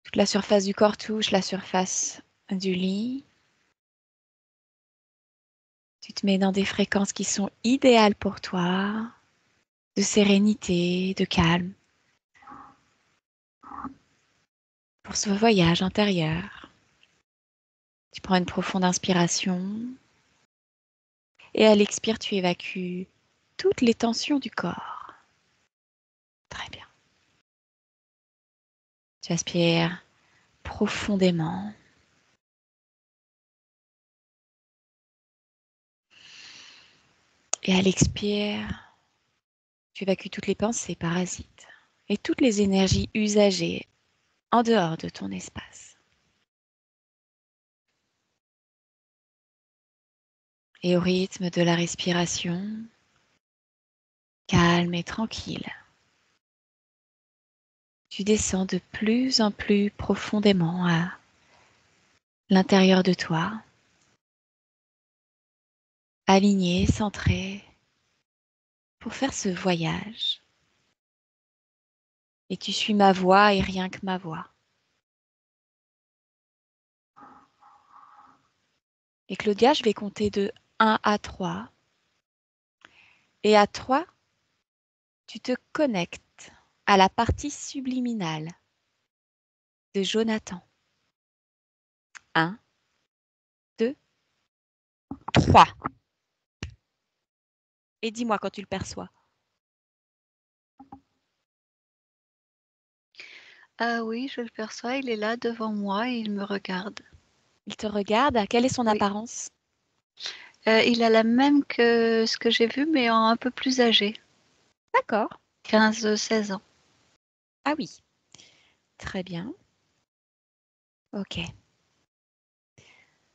Toute la surface du corps touche la surface du lit. Tu te mets dans des fréquences qui sont idéales pour toi, de sérénité, de calme, pour ce voyage intérieur. Tu prends une profonde inspiration et à l'expire, tu évacues toutes les tensions du corps. Très bien. Tu aspires profondément. Et à l'expire, tu évacues toutes les pensées parasites et toutes les énergies usagées en dehors de ton espace. Et au rythme de la respiration, calme et tranquille, tu descends de plus en plus profondément à l'intérieur de toi, aligné, centré, pour faire ce voyage. Et tu suis ma voix et rien que ma voix. Et Claudia, je vais compter de 1 à 3. Et à 3, tu te connectes à la partie subliminale de Jonathan. 1, 2, 3. Et dis-moi quand tu le perçois. Ah oui, je le perçois, il est là devant moi et il me regarde. Il te regarde. Quelle est son Oui. apparence? Il a la même que ce que j'ai vu, mais en un peu plus âgé, D'accord. 15-16 ans. Ah oui. Très bien. Ok.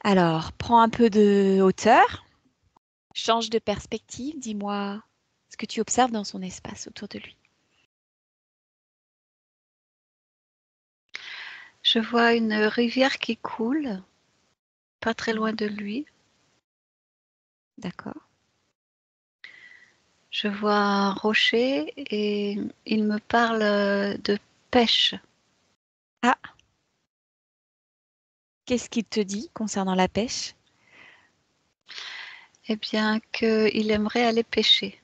Alors, prends un peu de hauteur. Change de perspective. Dis-moi ce que tu observes dans son espace autour de lui. Je vois une rivière qui coule, pas très loin de lui. D'accord. Je vois un rocher et il me parle de pêche. Ah, qu'est-ce qu'il te dit concernant la pêche? Eh bien, qu'il aimerait aller pêcher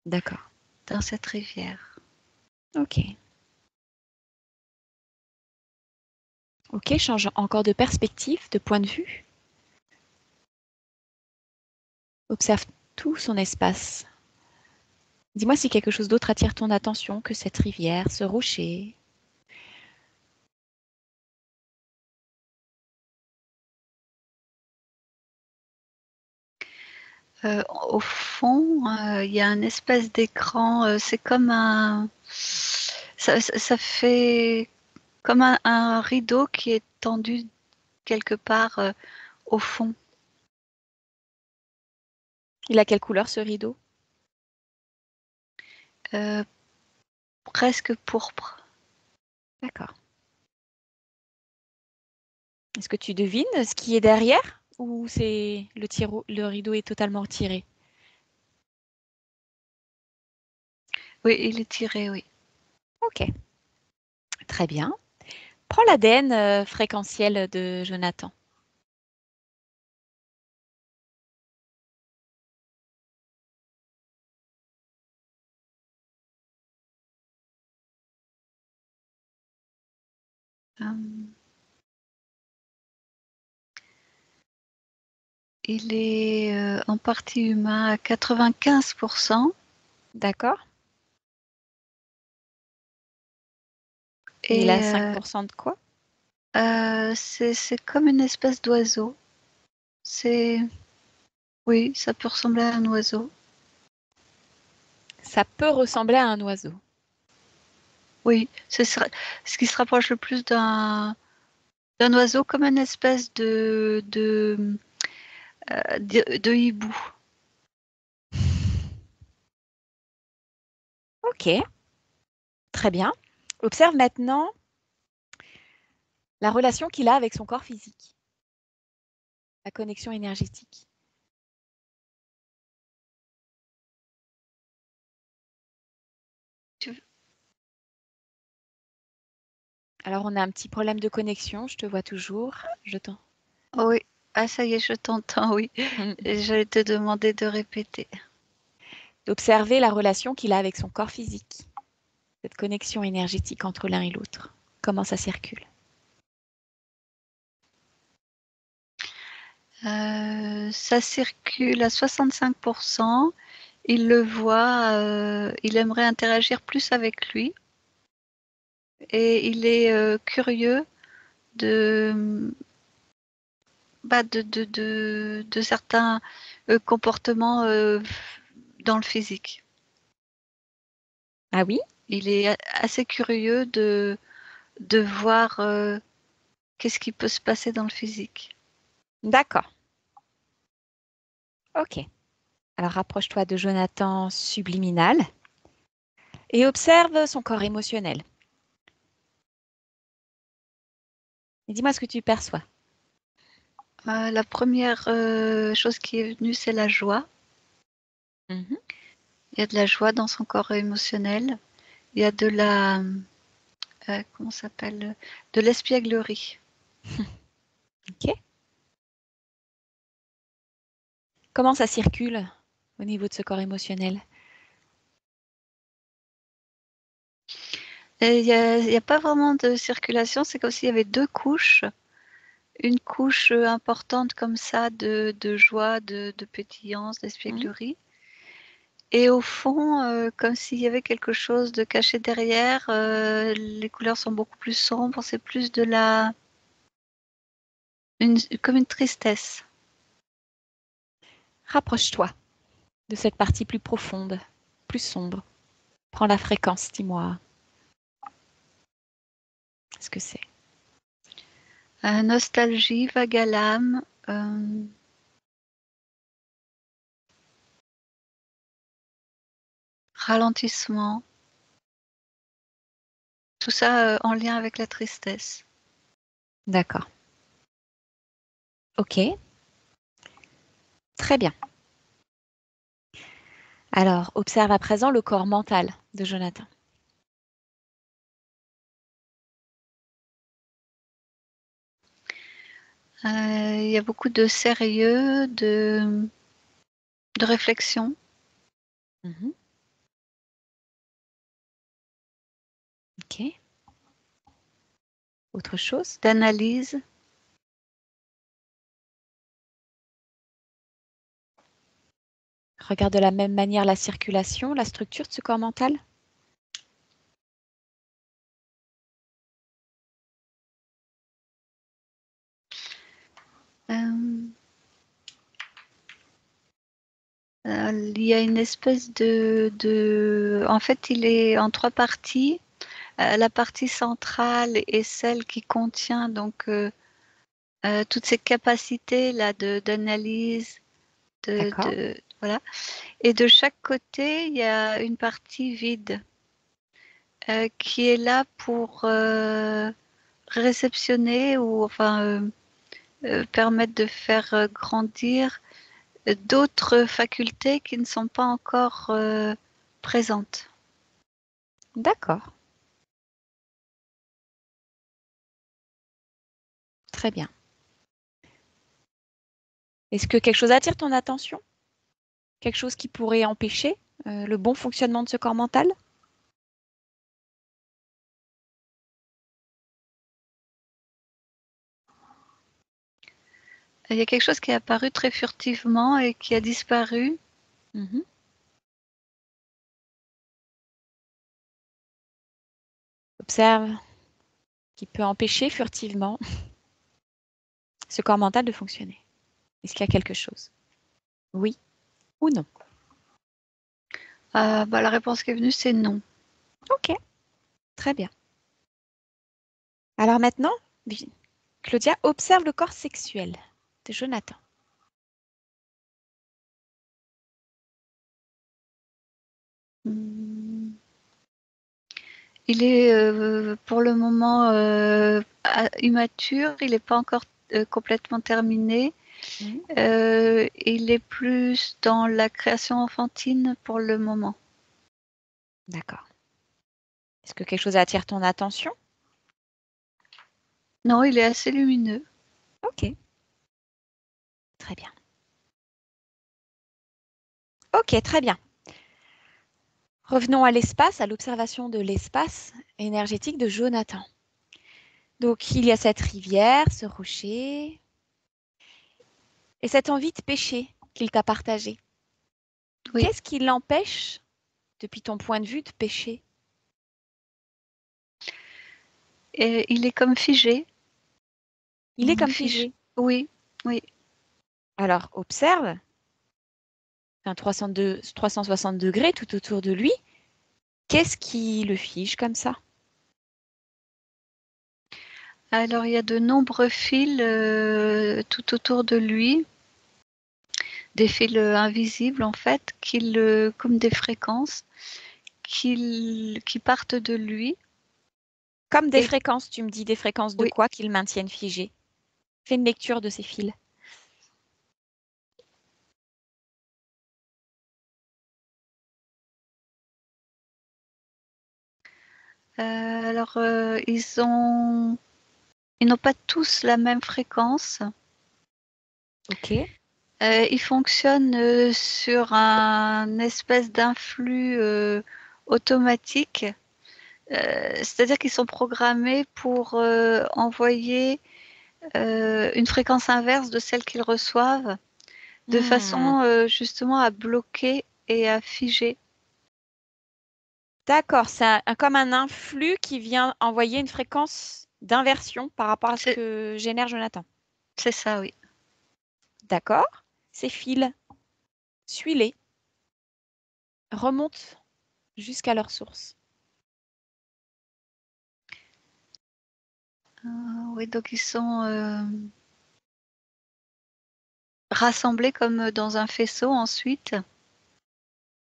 D'accord. dans cette rivière. Ok. Ok, change encore de perspective, de point de vue. Observe tout son espace. Dis-moi si quelque chose d'autre attire ton attention que cette rivière, ce rocher. Au fond, il y a un espèce d'écran. C'est comme un. Ça fait comme un rideau qui est tendu quelque part au fond. Il a quelle couleur ce rideau? euh, Presque pourpre. D'accord. Est-ce que tu devines ce qui est derrière ou c'est le rideau est totalement retiré? Oui, il est tiré, oui. Ok, très bien. Prends l'ADN fréquentiel de Jonathan. Euh, il est en partie humain à 95%. D'accord? Et il a Et 5% de quoi? c'est comme une espèce d'oiseau. C'est, oui, ça peut ressembler à un oiseau. Ça peut ressembler à un oiseau. Oui, ce qui se rapproche le plus d'un oiseau, comme une espèce de hibou. Ok, très bien. Observe maintenant la relation qu'il a avec son corps physique, la connexion énergétique. Tu- Alors, on a un petit problème de connexion, je te vois toujours. Je t'en... Oui. Ah, ça y est, je t'entends, oui. Et j'allais te demander de répéter. D'observer la relation qu'il a avec son corps physique, cette connexion énergétique entre l'un et l'autre. Comment ça circule? Ça circule à 65%. Il le voit, il aimerait interagir plus avec lui. Et il est curieux de, de certains comportements dans le physique. Ah oui? Il est assez curieux de voir qu'est-ce qui peut se passer dans le physique. D'accord. Ok. Alors, rapproche-toi de Jonathan subliminal et observe son corps émotionnel. Et dis-moi ce que tu perçois. La première chose qui est venue, c'est la joie. Mhm. Il y a de la joie dans son corps émotionnel. Il y a de la, comment ça s'appelle, de l'espièglerie. Ok. Comment ça circule au niveau de ce corps émotionnel? Et il y a pas vraiment de circulation, c'est comme s'il y avait deux couches. Une couche importante comme ça de joie, de pétillance, Mhm. d'espièglerie. Et au fond, comme s'il y avait quelque chose de caché derrière, les couleurs sont beaucoup plus sombres, c'est plus de la, comme une tristesse. Rapproche-toi de cette partie plus profonde, plus sombre. Prends la fréquence, dis-moi ce que c'est. Nostalgie, vague à l'âme, ralentissement, tout ça en lien avec la tristesse. D'accord. Ok. Très bien. Alors, observe à présent le corps mental de Jonathan. Il y a beaucoup de sérieux, de réflexion, Mhm. Ok. Autre chose? d'analyse. Regarde de la même manière la circulation, la structure de ce corps mental. Euh, il y a une espèce en fait, il est en trois parties. La partie centrale est celle qui contient donc toutes ces capacités là d'analyse, D'accord. voilà. Et de chaque côté, il y a une partie vide qui est là pour réceptionner ou enfin permettre de faire grandir d'autres facultés qui ne sont pas encore présentes. D'accord. Très bien. Est-ce que quelque chose attire ton attention? Quelque chose qui pourrait empêcher le bon fonctionnement de ce corps mental? Il y a quelque chose qui est apparu très furtivement et qui a disparu. Mhm. Observe qui peut empêcher furtivement ce corps mental de fonctionner. Est-ce qu'il y a quelque chose? Oui ou non? Bah, la réponse qui est venue, c'est non. Ok, très bien. Alors maintenant, Claudia, observe le corps sexuel de Jonathan. Hmm. Il est pour le moment immature, il n'est pas encore complètement terminé. Mhm. Il est plus dans la création enfantine pour le moment. D'accord. Est-ce que quelque chose attire ton attention? Non, il est assez lumineux. Ok, très bien. Ok, très bien. Revenons à l'espace, à l'observation de l'espace énergétique de Jonathan. Donc, il y a cette rivière, ce rocher, et cette envie de pêcher qu'il t'a partagée. Oui. Qu'est-ce qui l'empêche, depuis ton point de vue, de pêcher? Et il est comme figé. Il est comme Figé. figé. Oui, oui. Alors, observe un 360 degrés tout autour de lui. Qu'est-ce qui le fige comme ça? Alors, il y a de nombreux fils tout autour de lui, des fils invisibles en fait, comme des fréquences, qui partent de lui. Comme des Et fréquences, tu me dis des fréquences de oui, quoi qu'ils maintiennent figé? Fais une lecture de ces fils. alors ils n'ont pas tous la même fréquence. Ok. Ils fonctionnent sur un espèce d'influx automatique. C'est-à-dire qu'ils sont programmés pour envoyer une fréquence inverse de celle qu'ils reçoivent, de Hmm. façon justement à bloquer et à figer. D'accord, c'est comme un influx qui vient envoyer une fréquence d'inversion par rapport à ce C'est que génère Jonathan. c'est ça, oui. D'accord. Ces fils, suis-les, remonte jusqu'à leur source. Oui, donc ils sont rassemblés comme dans un faisceau ensuite.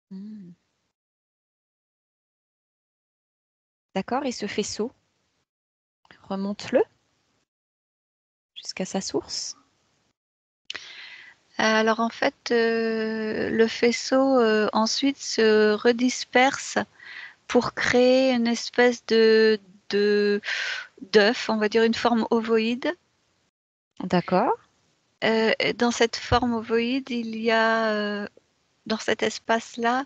Hmm. D'accord, et ce faisceau, remonte-le jusqu'à sa source. Alors en fait, le faisceau ensuite se redisperse pour créer une espèce de d'œuf, on va dire une forme ovoïde. D'accord. Dans cette forme ovoïde, il y a dans cet espace-là,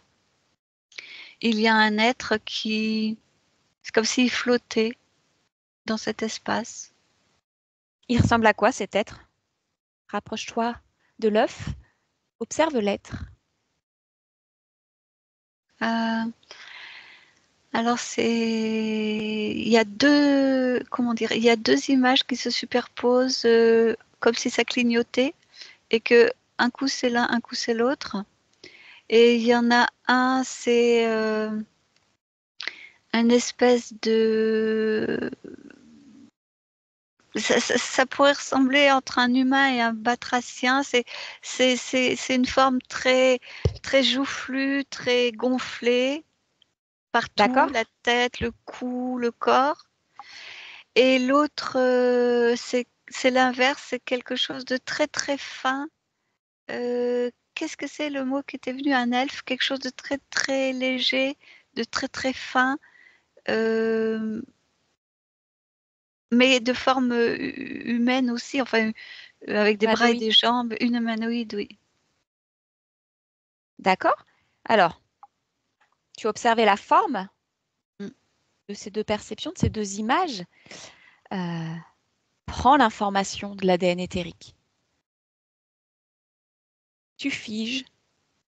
il y a un être qui, c'est comme s'il flottait dans cet espace. Il ressemble à quoi cet être? Rapproche-toi de l'œuf, observe l'être. Euh, alors il y a deux, comment dire, il y a deux images qui se superposent comme si ça clignotait et que un coup c'est l'un, un coup c'est l'autre. Et il y en a un, c'est un espèce de ça pourrait ressembler entre un humain et un batracien. C'est une forme très, très joufflue, très gonflée partout, D'accord? la tête, le cou, le corps. Et l'autre, c'est l'inverse, c'est quelque chose de très, très fin. Qu'est-ce que c'est le mot qui était venu? Un elfe, quelque chose de très, très léger, de très, très fin, euh, mais de forme humaine aussi, enfin, avec des bras et Humanoïde. des jambes, une humanoïde, oui. D'accord? Alors, tu as observé la forme Mm. de ces deux perceptions, de ces deux images. Euh, Prends l'information de l'ADN éthérique. Tu figes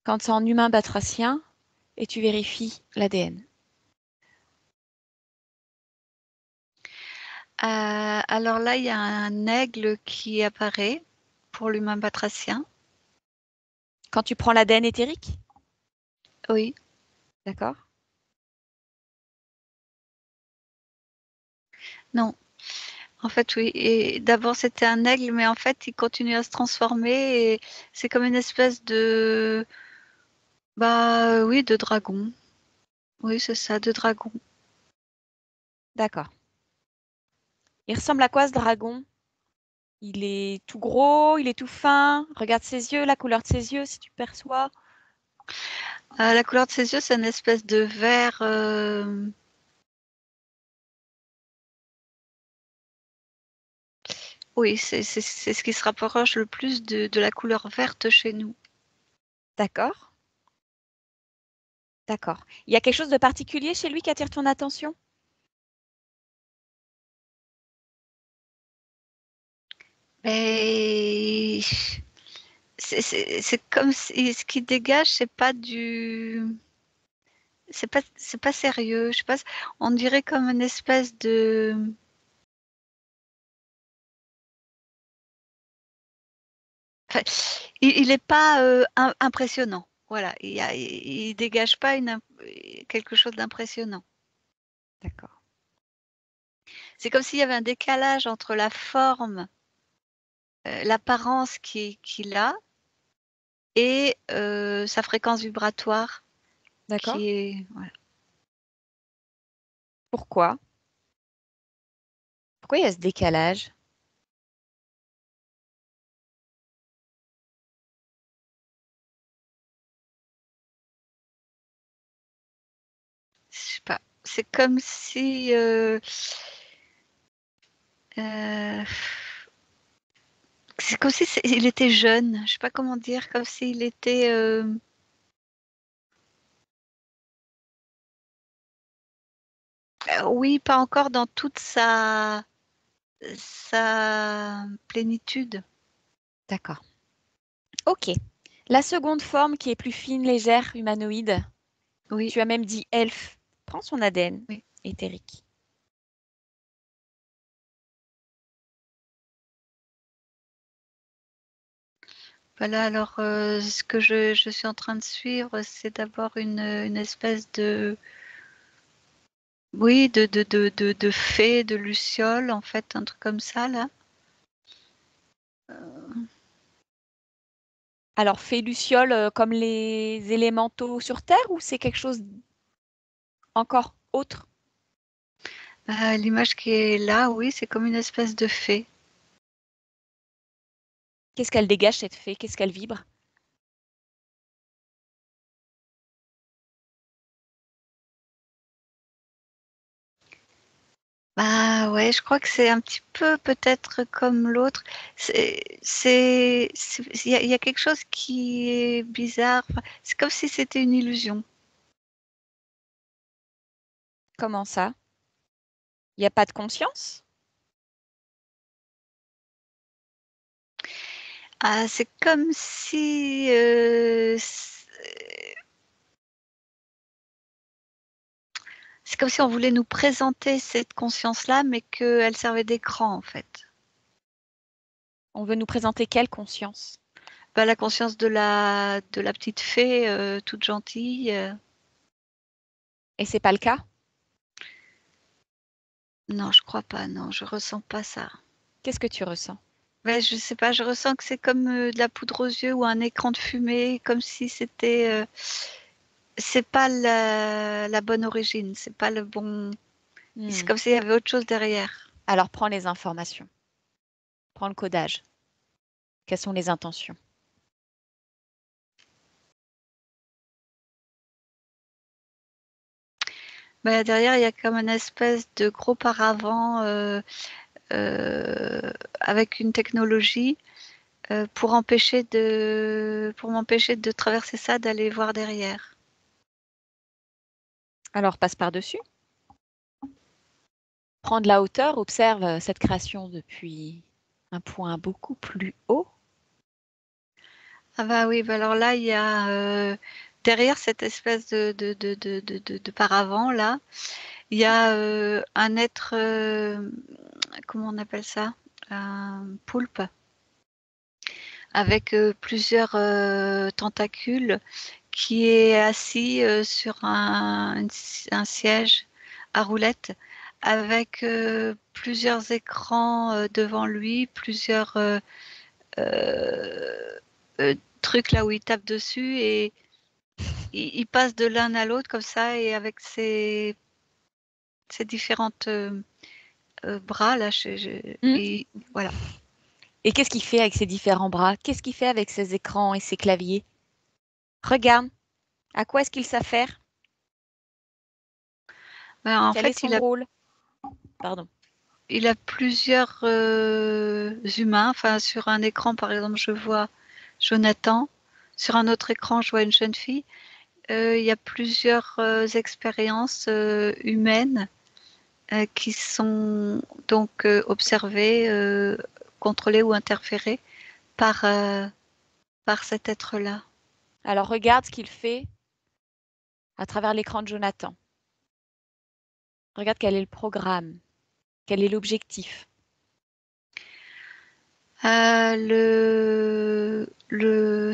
quand c'est en humain batracien et tu vérifies l'ADN. Alors là, il y a un aigle qui apparaît pour l'humain batracien. Quand tu prends l'ADN éthérique, Oui, d'accord? non. En fait, oui. Et d'abord, c'était un aigle, mais en fait, il continue à se transformer et c'est comme une espèce de, bah oui, de dragon. Oui, c'est ça, de dragon. D'accord. Il ressemble à quoi ce dragon? Il est tout gros, il est tout fin. Regarde ses yeux, la couleur de ses yeux, si tu perçois. La couleur de ses yeux, c'est une espèce de vert. Oui, c'est ce qui se rapproche le plus de la couleur verte chez nous. D'accord. D'accord. Il y a quelque chose de particulier chez lui qui attire ton attention? Et c'est comme si ce qui dégage, c'est pas sérieux. Je sais pas, on dirait comme une espèce de. Enfin, il est pas impressionnant. Voilà, il dégage pas quelque chose d'impressionnant. D'accord. C'est comme s'il y avait un décalage entre la forme, l'apparence qu'il a et sa fréquence vibratoire D'accord. qui est. Voilà. Pourquoi? Pourquoi il y a ce décalage? Je sais pas. C'est comme si. Euh, c'est comme si il était jeune. Je sais pas comment dire. Comme s'il était. Oui, pas encore dans toute sa plénitude. D'accord. Ok. La seconde forme qui est plus fine, légère, humanoïde, Oui, tu as même dit elfe. Prends son ADN oui. éthérique. Voilà, alors ce que je suis en train de suivre, c'est d'abord une espèce de. Oui, de fée, de luciole, en fait, un truc comme ça, là. Alors, fée Luciole comme les élémentaux sur Terre ou c'est quelque chose encore autre? L'image qui est là, oui, c'est comme une espèce de fée. Qu'est-ce qu'elle dégage cette fée? Qu'est-ce qu'elle vibre? Bah ouais, je crois que c'est un petit peu peut-être comme l'autre. Il y a quelque chose qui est bizarre. Enfin, c'est comme si c'était une illusion. Comment ça? Il n'y a pas de conscience? Ah, c'est comme si c'est comme si on voulait nous présenter cette conscience-là, mais qu'elle servait d'écran en fait. On veut nous présenter quelle conscience? Bah, la conscience de la petite fée toute gentille. Et c'est pas le cas? Non, je crois pas. Non, je ressens pas ça. Qu'est-ce que tu ressens? Ouais, je sais pas, je ressens que c'est comme de la poudre aux yeux ou un écran de fumée, comme si c'était. C'est pas la bonne origine, c'est pas le bon. C'est Hmm. comme s'il y avait autre chose derrière. Alors, prends les informations. Prends le codage. Quelles sont les intentions? Bah, derrière, il y a comme une espèce de gros paravent avec une technologie pour m'empêcher de traverser ça, d'aller voir derrière. Alors, passe par-dessus. Prends de la hauteur, observe cette création depuis un point beaucoup plus haut. Ah bah oui, bah alors là, il y a derrière cette espèce de paravent là, il y a un être, comment on appelle ça? Un poulpe avec plusieurs tentacules qui est assis sur un siège à roulettes avec plusieurs écrans devant lui, plusieurs euh, trucs là où il tape dessus et il passe de l'un à l'autre comme ça et avec ses différentes bras là, Hmm. et voilà. Et qu'est-ce qu'il fait avec ses différents bras? Qu'est-ce qu'il fait avec ses écrans et ses claviers? Regarde, à quoi est-ce qu'il s'affaire? Ben, en Quel est fait, son rôle? Pardon. il a plusieurs humains. Enfin, sur un écran, par exemple, je vois Jonathan. Sur un autre écran, je vois une jeune fille. Il y a plusieurs expériences humaines qui sont donc observées, contrôlées ou interférées par, par cet être-là. Alors regarde ce qu'il fait à travers l'écran de Jonathan. Regarde quel est le programme, quel est l'objectif. Le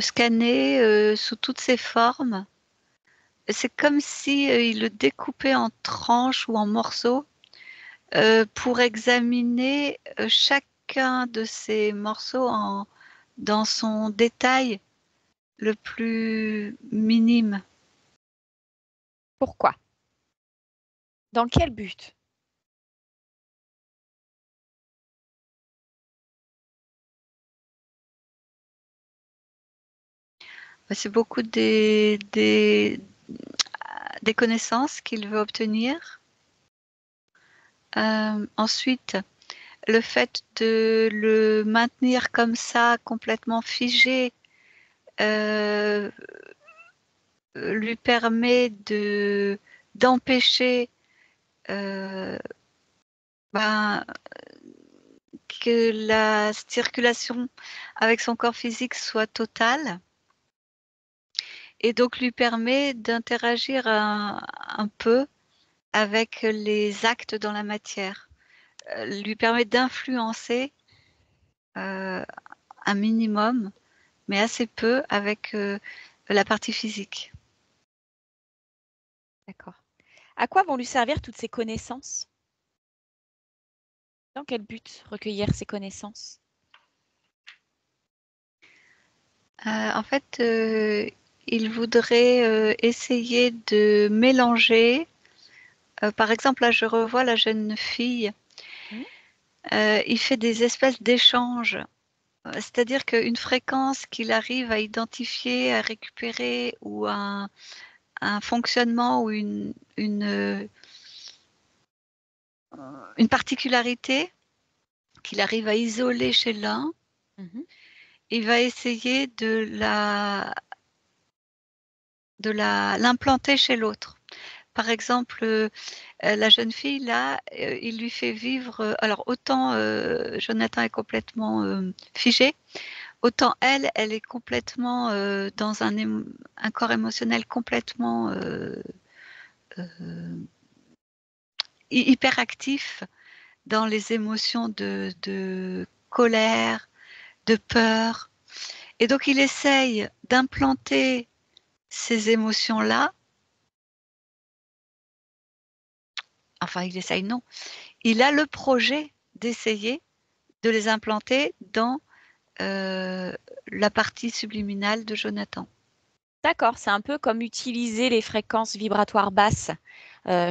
scanner sous toutes ses formes. C'est comme si il le découpait en tranches ou en morceaux pour examiner chacun de ces morceaux dans son détail le plus minime. Pourquoi? Dans quel but? C'est beaucoup des connaissances qu'il veut obtenir. Ensuite, le fait de le maintenir comme ça, complètement figé, lui permet d'empêcher ben, que la circulation avec son corps physique soit totale et donc lui permet d'interagir un peu avec les actes dans la matière, lui permet d'influencer un minimum, mais assez peu avec la partie physique. D'accord. À quoi vont lui servir toutes ces connaissances? Dans quel but recueillir ces connaissances? En fait, il voudrait essayer de mélanger. Par exemple, là, je revois la jeune fille. Mmh. Il fait des espèces d'échanges. C'est-à-dire qu'une fréquence qu'il arrive à identifier, à récupérer, ou un fonctionnement ou une particularité qu'il arrive à isoler chez l'un, Mmh. il va essayer l'implanter chez l'autre. Par exemple, la jeune fille là, il lui fait vivre, alors autant, Jonathan est complètement, figé, autant elle est complètement, dans un corps émotionnel complètement, hyperactif dans les émotions de colère, de peur, et donc il essaye d'implanter ces émotions-là. Enfin, il essaye, non. Il a le projet d'essayer de les implanter dans la partie subliminale de Jonathan. D'accord, c'est un peu comme utiliser les fréquences vibratoires basses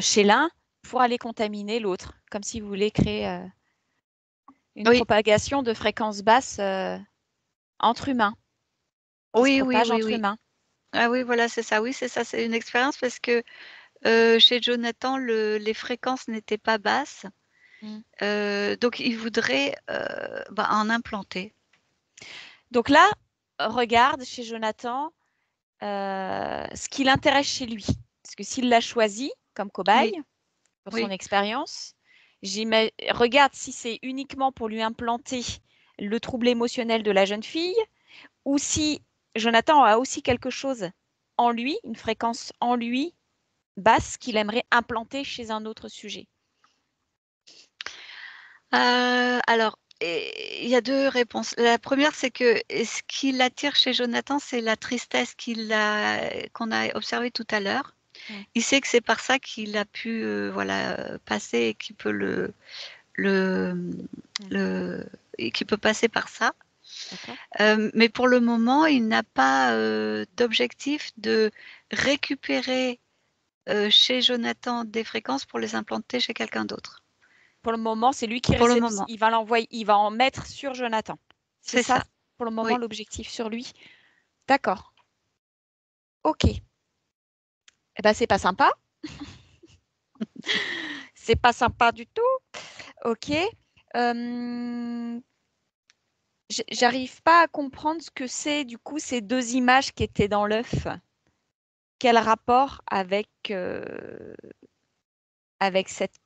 chez l'un pour aller contaminer l'autre, comme si vous voulez créer une Oui, propagation de fréquences basses entre humains, qui se oui, oui, propage oui, entre oui. humains. Ah oui, voilà, c'est ça. Oui, c'est ça. C'est une expérience parce que chez Jonathan, les fréquences n'étaient pas basses. Mm. Donc, il voudrait en implanter. Donc là, regarde chez Jonathan ce qui l'intéresse chez lui. Parce que s'il l'a choisi comme cobaye Oui, pour son oui. expérience, regarde si c'est uniquement pour lui implanter le trouble émotionnel de la jeune fille ou si Jonathan a aussi quelque chose en lui, une fréquence en lui basse qu'il aimerait implanter chez un autre sujet. Alors, il y a 2 réponses. La première, c'est que ce qui l'attire chez Jonathan, c'est la tristesse qu'on a observée tout à l'heure. Mm. Il sait que c'est par ça qu'il a pu, passer et qu'il peut le, Mm. le et qu'il peut passer par ça. D'accord. Mais pour le moment, il n'a pas, d'objectif de récupérer, chez Jonathan des fréquences pour les implanter chez quelqu'un d'autre. Pour le moment, c'est lui qui Pour le réceptionne. moment, Il va l'envoyer, il va en mettre sur Jonathan. C'est c'est ça, ça. pour le moment, Oui. l'objectif sur lui. D'accord. Ok. Eh ben, c'est pas sympa. C'est pas sympa du tout. Ok. J'arrive pas à comprendre ce que c'est, du coup, ces deux images qui étaient dans l'œuf. Quel rapport avec cette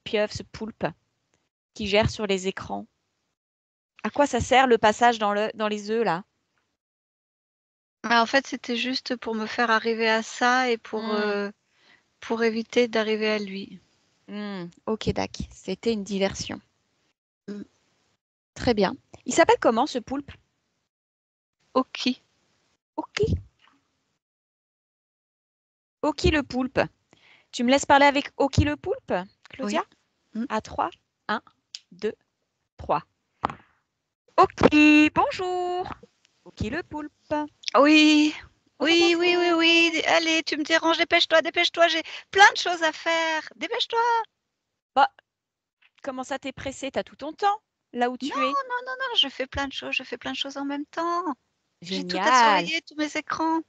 pieuvre, ce poulpe qui gère sur les écrans? À quoi ça sert le passage dans les œufs, là? En fait, c'était juste pour me faire arriver à ça et pour éviter d'arriver à lui. Ok, d'accord. C'était une diversion. Mmh. Très bien. Il s'appelle comment, ce poulpe? Oki. Ok. Oki le poulpe. Tu me laisses parler avec Oki le poulpe, Claudia? Oui. Mmh. À 3. 1, 2, 3. Oki, bonjour. Oki le poulpe. Oui. Bonjour, Oui, oui, oui, bonjour. oui. Allez, tu me déranges, dépêche-toi, dépêche-toi, j'ai plein de choses à faire. Dépêche-toi. Bah, comment ça t'es pressé? T'as tout ton temps, là où Non, tu es. non, non, non, je fais plein de choses, je fais plein de choses en même temps. J'ai tout à Génial. surveiller, tous mes écrans.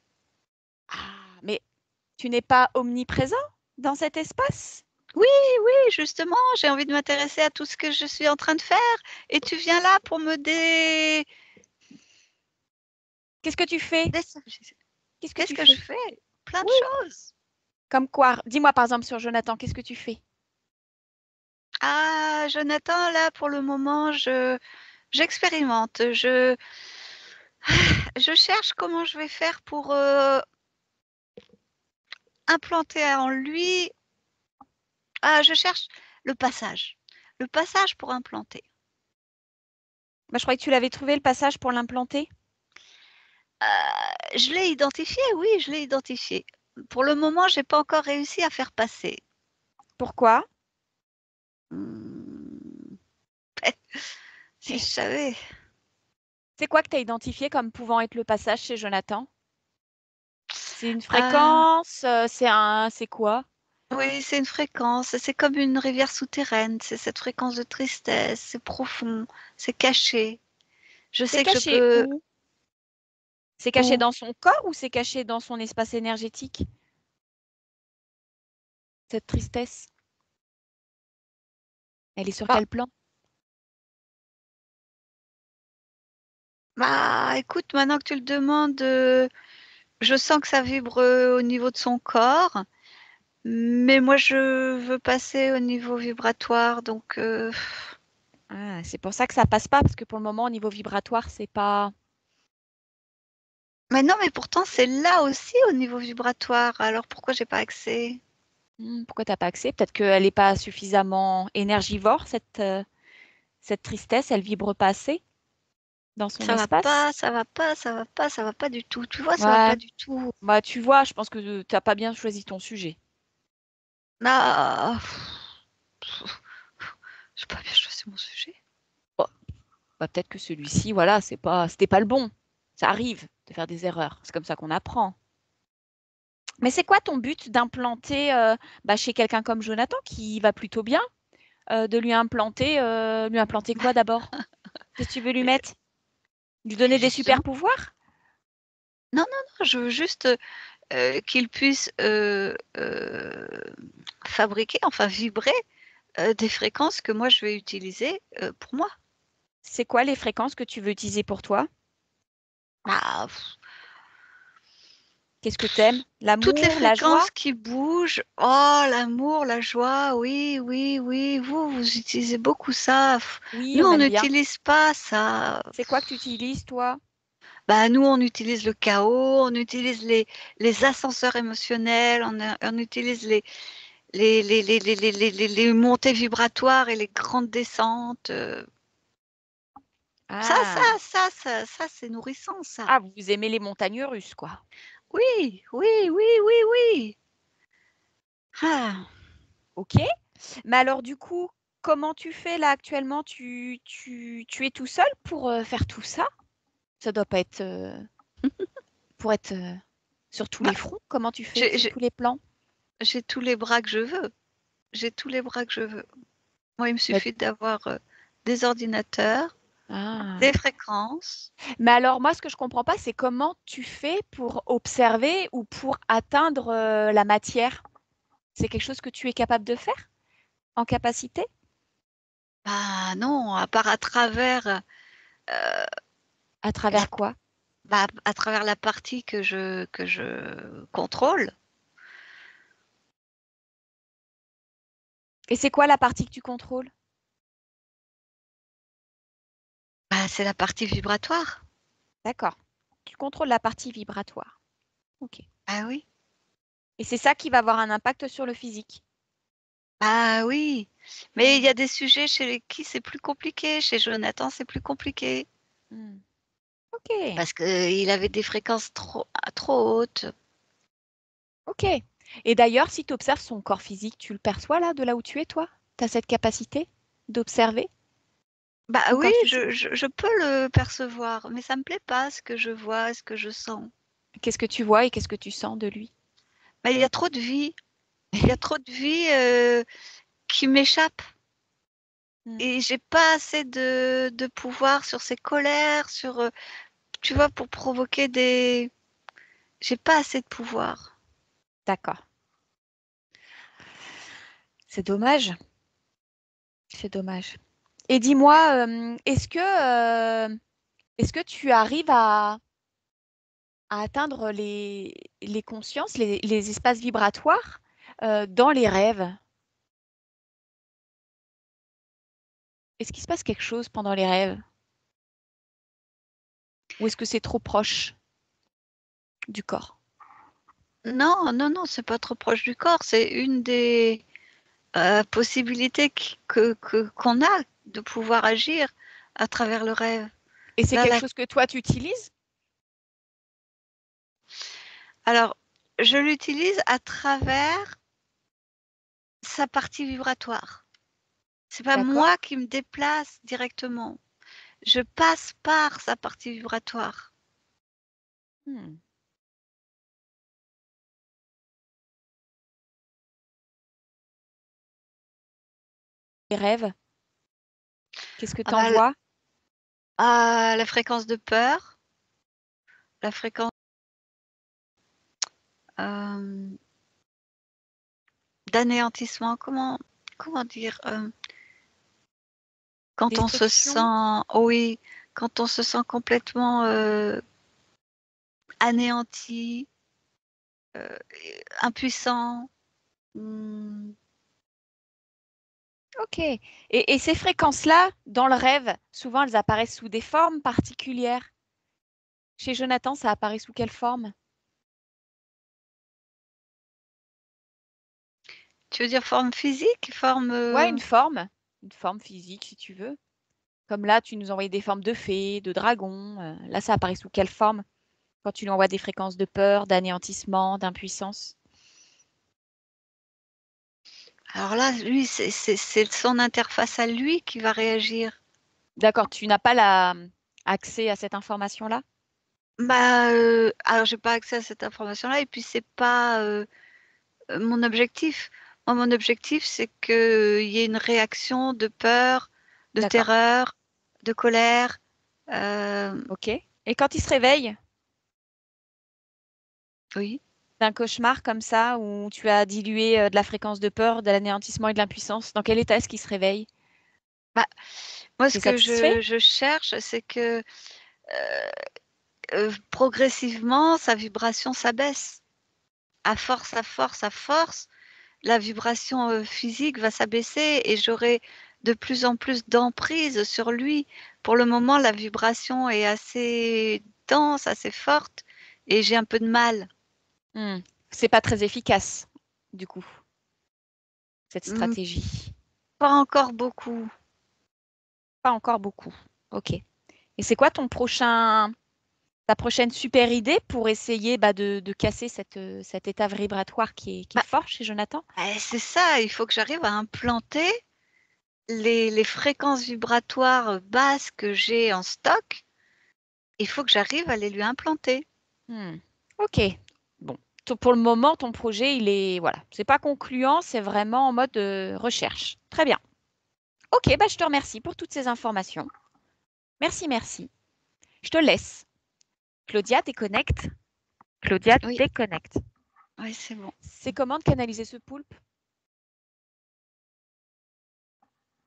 Ah, mais tu n'es pas omniprésent dans cet espace? Oui, oui, justement, j'ai envie de m'intéresser à tout ce que je suis en train de faire et tu viens là pour me Qu'est-ce que tu fais? dé Qu'est-ce que qu'est-ce tu que je fais? fais? Plein de Oui. choses. Comme quoi? Dis-moi par exemple sur Jonathan, qu'est-ce que tu fais? Ah, Jonathan, là, pour le moment, j'expérimente. Je cherche comment je vais faire pour, implanter en lui je cherche le passage. Le passage pour implanter. Bah, je croyais que tu l'avais trouvé le passage pour l'implanter. Je l'ai identifié, oui, je l'ai identifié. Pour le moment, j'ai pas encore réussi à faire passer. Pourquoi? Mmh, si je savais. C'est quoi que tu as identifié comme pouvant être le passage chez Jonathan? C'est une Ah, fréquence? C'est quoi? oui, c'est une fréquence, c'est comme une rivière souterraine, c'est cette fréquence de tristesse, c'est profond, c'est caché. Je C'est sais que je caché peux où? C'est caché où? dans son corps ou c'est caché dans son espace énergétique, cette tristesse? Elle est sur Bah quel plan? écoute, maintenant que tu le demandes, je sens que ça vibre, au niveau de son corps, mais moi je veux passer au niveau vibratoire donc Ah, c'est pour ça que ça passe pas, parce que pour le moment, au niveau vibratoire, c'est pas. mais non, mais pourtant c'est là aussi au niveau vibratoire, alors pourquoi j'ai pas accès? Pourquoi t'as pas accès? Peut-être qu'elle n'est pas suffisamment énergivore, cette tristesse, elle vibre pas assez dans son Ça va espace. pas, ça va pas, ça va pas, ça va pas du tout. Tu vois, ça va Ouais, pas du tout. bah tu vois, je pense que t'as pas bien choisi ton sujet. Ah, j'ai pas bien choisi mon sujet. Bon, bah, peut-être que celui-ci, voilà, c'était pas le bon. Ça arrive de faire des erreurs. C'est comme ça qu'on apprend. Mais c'est quoi ton but d'implanter bah, chez quelqu'un comme Jonathan qui va plutôt bien, de lui implanter quoi d'abord? Qu'est-ce que tu veux lui mettre? Lui donner des super Justement. pouvoirs? Non, non, non, je veux juste qu'il puisse fabriquer, enfin vibrer des fréquences que moi je vais utiliser pour moi. C'est quoi les fréquences que tu veux utiliser pour toi? Ah, pff, Qu'est-ce que t'aimes? toutes les L'amour, la joie? fréquences qui bougent. Oh, l'amour, la joie, oui, oui, oui. Vous utilisez beaucoup ça. Oui, Nous, on on aime bien. n'utilise pas ça. C'est quoi que tu utilises, toi? Bah, nous, on utilise le chaos, on utilise les ascenseurs émotionnels, on utilise les montées vibratoires et les grandes descentes. Ah, C'est nourrissant, ça. ah, vous aimez les montagnes russes, quoi. Oui, oui, oui, oui, oui. Ah. Ok. Mais alors, du coup, comment tu fais là actuellement? Tu es tout seul pour faire tout ça? Ça doit pas être pour être sur tous Bah, les fronts. Comment tu fais j'ai sur j'ai- tous les plans? j'ai tous les bras que je veux. J'ai tous les bras que je veux. Moi, il me Mais, suffit d'avoir des ordinateurs, ah. des fréquences. Mais alors, moi, ce que je comprends pas, c'est comment tu fais pour observer ou pour atteindre la matière. C'est quelque chose que tu es capable de faire en capacité? Bah non, à part à travers À la, travers quoi? à travers la partie que je contrôle. Et c'est quoi la partie que tu contrôles? Bah, c'est la partie vibratoire. D'accord. Tu contrôles la partie vibratoire. Ok. Ah oui. Et c'est ça qui va avoir un impact sur le physique. Ah oui. Mais il y Hmm. a des sujets chez qui c'est plus compliqué. Chez Jonathan, c'est plus compliqué. Hmm. Ok. Parce qu'il avait des fréquences trop hautes. Ok. Et d'ailleurs, si tu observes son corps physique, tu le perçois là, de là où tu es, toi? Tu as cette capacité d'observer Bah son oui, corps je, physique? je peux le percevoir, mais ça me plaît pas ce que je vois, ce que je sens. Qu'est-ce que tu vois et qu'est-ce que tu sens de lui? Mais il y a trop de vie. Il y a trop de vie qui m'échappe. Hmm. Et j'ai pas assez de pouvoir sur ses colères, sur, tu vois, pour provoquer des. J'ai pas assez de pouvoir. D'accord. C'est dommage. C'est dommage. Et dis-moi, est-ce que tu arrives à atteindre les consciences, les espaces vibratoires dans les rêves? Est-ce qu'il se passe quelque chose pendant les rêves? Ou est-ce que c'est trop proche du corps? Non, non, non, c'est pas trop proche du corps. C'est une des possibilités qu'on a de pouvoir agir à travers le rêve. Et c'est Là, quelque là. chose que toi, tu utilises? Alors, je l'utilise à travers sa partie vibratoire. C'est pas D'accord? moi qui me déplace directement. Je passe par sa partie vibratoire. Hmm. Les rêves, qu'est-ce que Ah tu en bah, vois? la fréquence de peur, la fréquence euh, d'anéantissement, comment dire quand on se Destruction? sent, oh oui, quand on se sent complètement anéanti, euh, impuissant. Hmm. Ok. Et ces fréquences-là, dans le rêve, souvent elles apparaissent sous des formes particulières. Chez Jonathan, ça apparaît sous quelle forme? Tu veux dire forme physique, forme Ouais, une forme physique si tu veux. Comme là, tu nous envoyais des formes de fées, de dragons. Là, ça apparaît sous quelle forme? Quand tu lui envoies des fréquences de peur, d'anéantissement, d'impuissance. alors là, lui, c'est son interface à lui qui va réagir. D'accord, tu n'as pas accès à cette information-là? Bah, alors j'ai pas accès à cette information-là et puis c'est pas mon objectif. Moi, mon objectif, c'est qu'il y ait une réaction de peur, de D'accord, terreur, de colère. euh, ok. Et quand il se réveille oui. d'un cauchemar comme ça, où tu as dilué de la fréquence de peur, de l'anéantissement et de l'impuissance, dans quel état est-ce qu'il se réveille? Bah, moi, ce T'es que satisfait? je cherche, c'est que progressivement, sa vibration s'abaisse. À force, à force, à force, la vibration physique va s'abaisser et j'aurai de plus en plus d'emprise sur lui. Pour le moment, la vibration est assez dense, assez forte et j'ai un peu de mal. Hmm. C'est pas très efficace, du coup, cette Hmm, stratégie. pas encore beaucoup. Pas encore beaucoup. Ok. Et c'est quoi ta prochaine super idée pour essayer bah, de casser cet état vibratoire qui est Bah, fort chez Jonathan? c'est ça, il faut que j'arrive à implanter les fréquences vibratoires basses que j'ai en stock. Il faut que j'arrive à les lui implanter. Hmm. Ok. Bon. Pour le moment, ton projet, il est, voilà, c'est pas concluant, c'est vraiment en mode recherche. Très bien. Ok, bah, je te remercie pour toutes ces informations. Merci, merci. Je te laisse. Claudia, déconnecte. Claudia, Oui, déconnecte. oui, c'est bon. C'est comment de canaliser ce poulpe?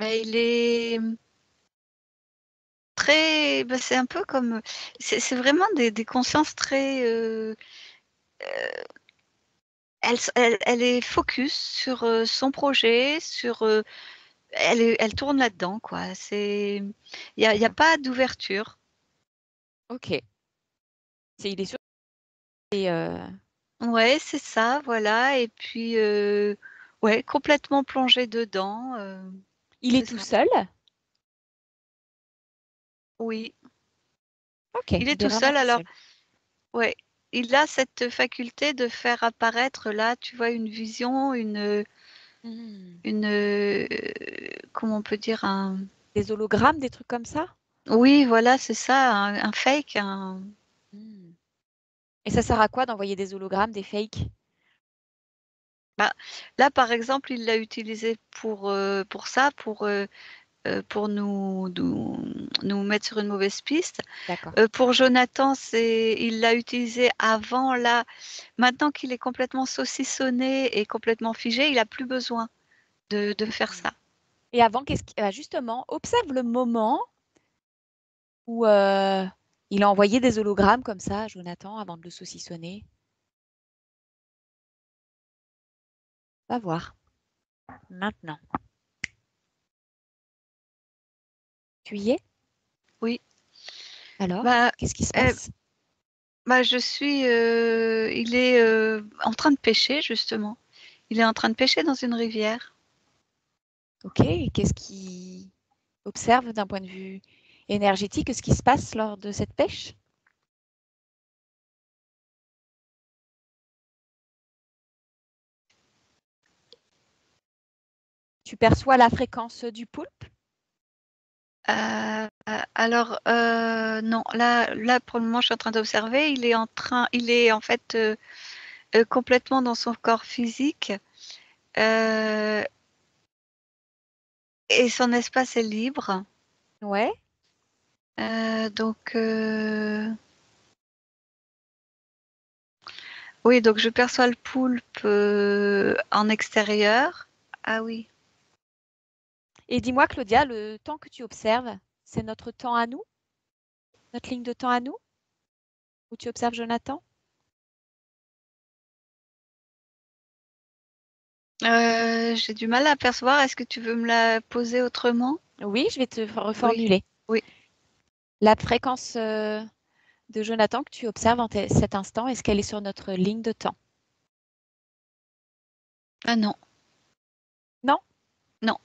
Mais il est très, c'est un peu comme, c'est vraiment des consciences très, elle est focus sur son projet, sur, elle tourne là-dedans, quoi. Il y a pas d'ouverture. Ok. Il est sûr. Et, Ouais, c'est ça, voilà. Et puis, ouais, complètement plongé dedans. il C'est est tout ça. seul. Oui, Ok, il est il est tout vraiment seul. tout Alors, seul. ouais, il a cette faculté de faire apparaître là, tu vois, une vision, Hmm. comment on peut dire, Des hologrammes, des trucs comme ça? oui, voilà, c'est ça, un fake, Hmm. Et ça sert à quoi d'envoyer des hologrammes, des fakes? bah, là, par exemple, il l'a utilisé pour ça, pour nous mettre sur une mauvaise piste. D'accord. Pour Jonathan, il l'a utilisé avant, là. Maintenant qu'il est complètement saucissonné et complètement figé, il a plus besoin de faire Hmm. ça. Et avant, justement, observe le moment où il a envoyé des hologrammes comme ça à Jonathan avant de le saucissonner. Va voir. Maintenant. Tu y es? Oui. Alors, Bah, qu'est-ce qui se euh, passe? il est en train de pêcher, justement. Il est en train de pêcher dans une rivière. Ok, et qu'est-ce qui observe d'un point de vue énergétique ce qui se passe lors de cette pêche? Tu perçois la fréquence du poulpe? Alors, non, là, pour le moment, je suis en train d'observer. Il est en fait complètement dans son corps physique. Euh, et son espace est libre. Ouais. Donc, oui, donc je perçois le poulpe en extérieur. Ah oui. Et dis-moi, Claudia, le temps que tu observes, c'est notre temps à nous, notre ligne de temps à nous, où tu observes Jonathan? J'ai du mal à percevoir. Est-ce que tu veux me la poser autrement? Oui, je vais te Oui, reformuler. oui. La fréquence de Jonathan que tu observes cet instant, est-ce qu'elle est sur notre ligne de temps? Ah non, Non? non.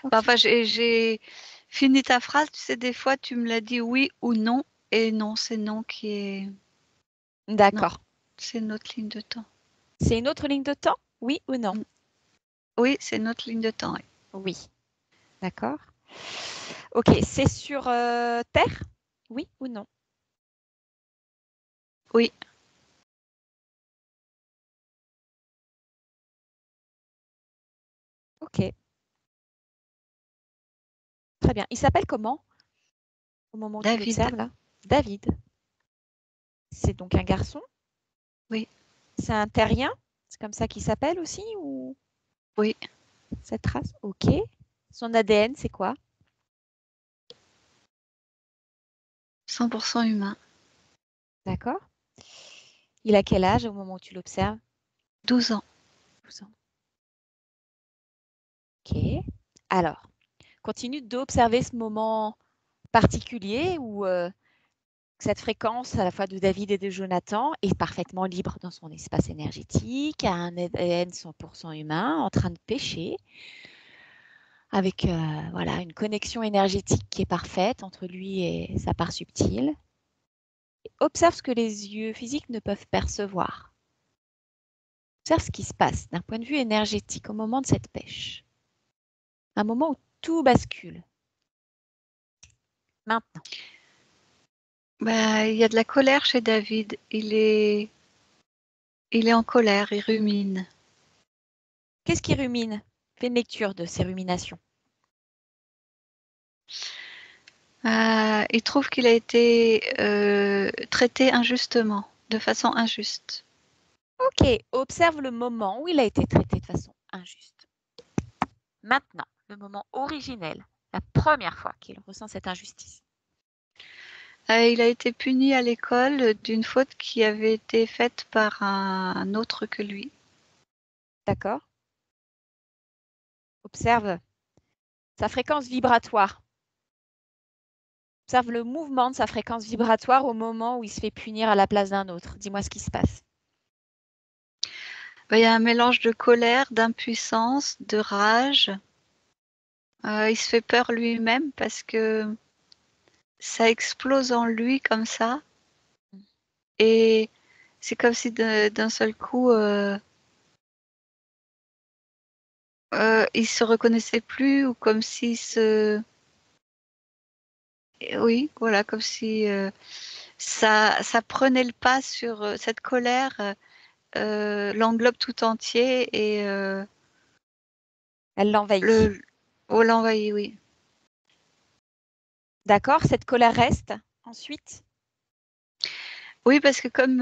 Bah, Ok. enfin, j'ai fini ta phrase. Tu sais, des fois, tu me l'as dit oui ou non. Et non, c'est non qui est. Non, D'accord. c'est notre ligne de temps. C'est une autre ligne de temps? Oui ou non? Mm. Oui, c'est notre ligne de temps. Oui. Oui. D'accord. Ok, c'est sur Terre? Oui ou non? Oui. Ok, très bien. Il s'appelle comment au moment où tu David. l'observes là? David. C'est donc un garçon? Oui, C'est un terrien? C'est comme ça qu'il s'appelle aussi ou oui. cette race? Ok. Son ADN, c'est quoi? 100% humain. D'accord. Il a quel âge au moment où tu l'observes? 12 ans. 12 ans. Ok. Alors, continue d'observer ce moment particulier où cette fréquence à la fois de David et de Jonathan est parfaitement libre dans son espace énergétique, a un ADN 100% humain, en train de pêcher, avec voilà, une connexion énergétique qui est parfaite entre lui et sa part subtile. Observe ce que les yeux physiques ne peuvent percevoir. Observe ce qui se passe d'un point de vue énergétique au moment de cette pêche. Un moment où tout bascule. Maintenant. Bah, il y a de la colère chez David. Il est en colère, il rumine. Qu'est-ce qui rumine? Fais une lecture de ces ruminations. Il trouve qu'il a été traité injustement, de façon injuste. Ok, observe le moment où il a été traité de façon injuste. Maintenant. le moment originel, la première fois qu'il ressent cette injustice? Il a été puni à l'école d'une faute qui avait été faite par un autre que lui. D'accord? Observe sa fréquence vibratoire. Observe le mouvement de sa fréquence vibratoire au moment où il se fait punir à la place d'un autre. Dis-moi ce qui se passe. Il y a un mélange de colère, d'impuissance, de rage. Il se fait peur lui-même parce que ça explose en lui comme ça. Et c'est comme si d'un seul coup, il se reconnaissait plus ou comme s'il se... Oui, voilà, comme si ça prenait le pas sur cette colère, l'englobe tout entier et Elle l'envahit. le l'envahit, oui. D'accord? Cette colère reste ensuite? Oui, parce que comme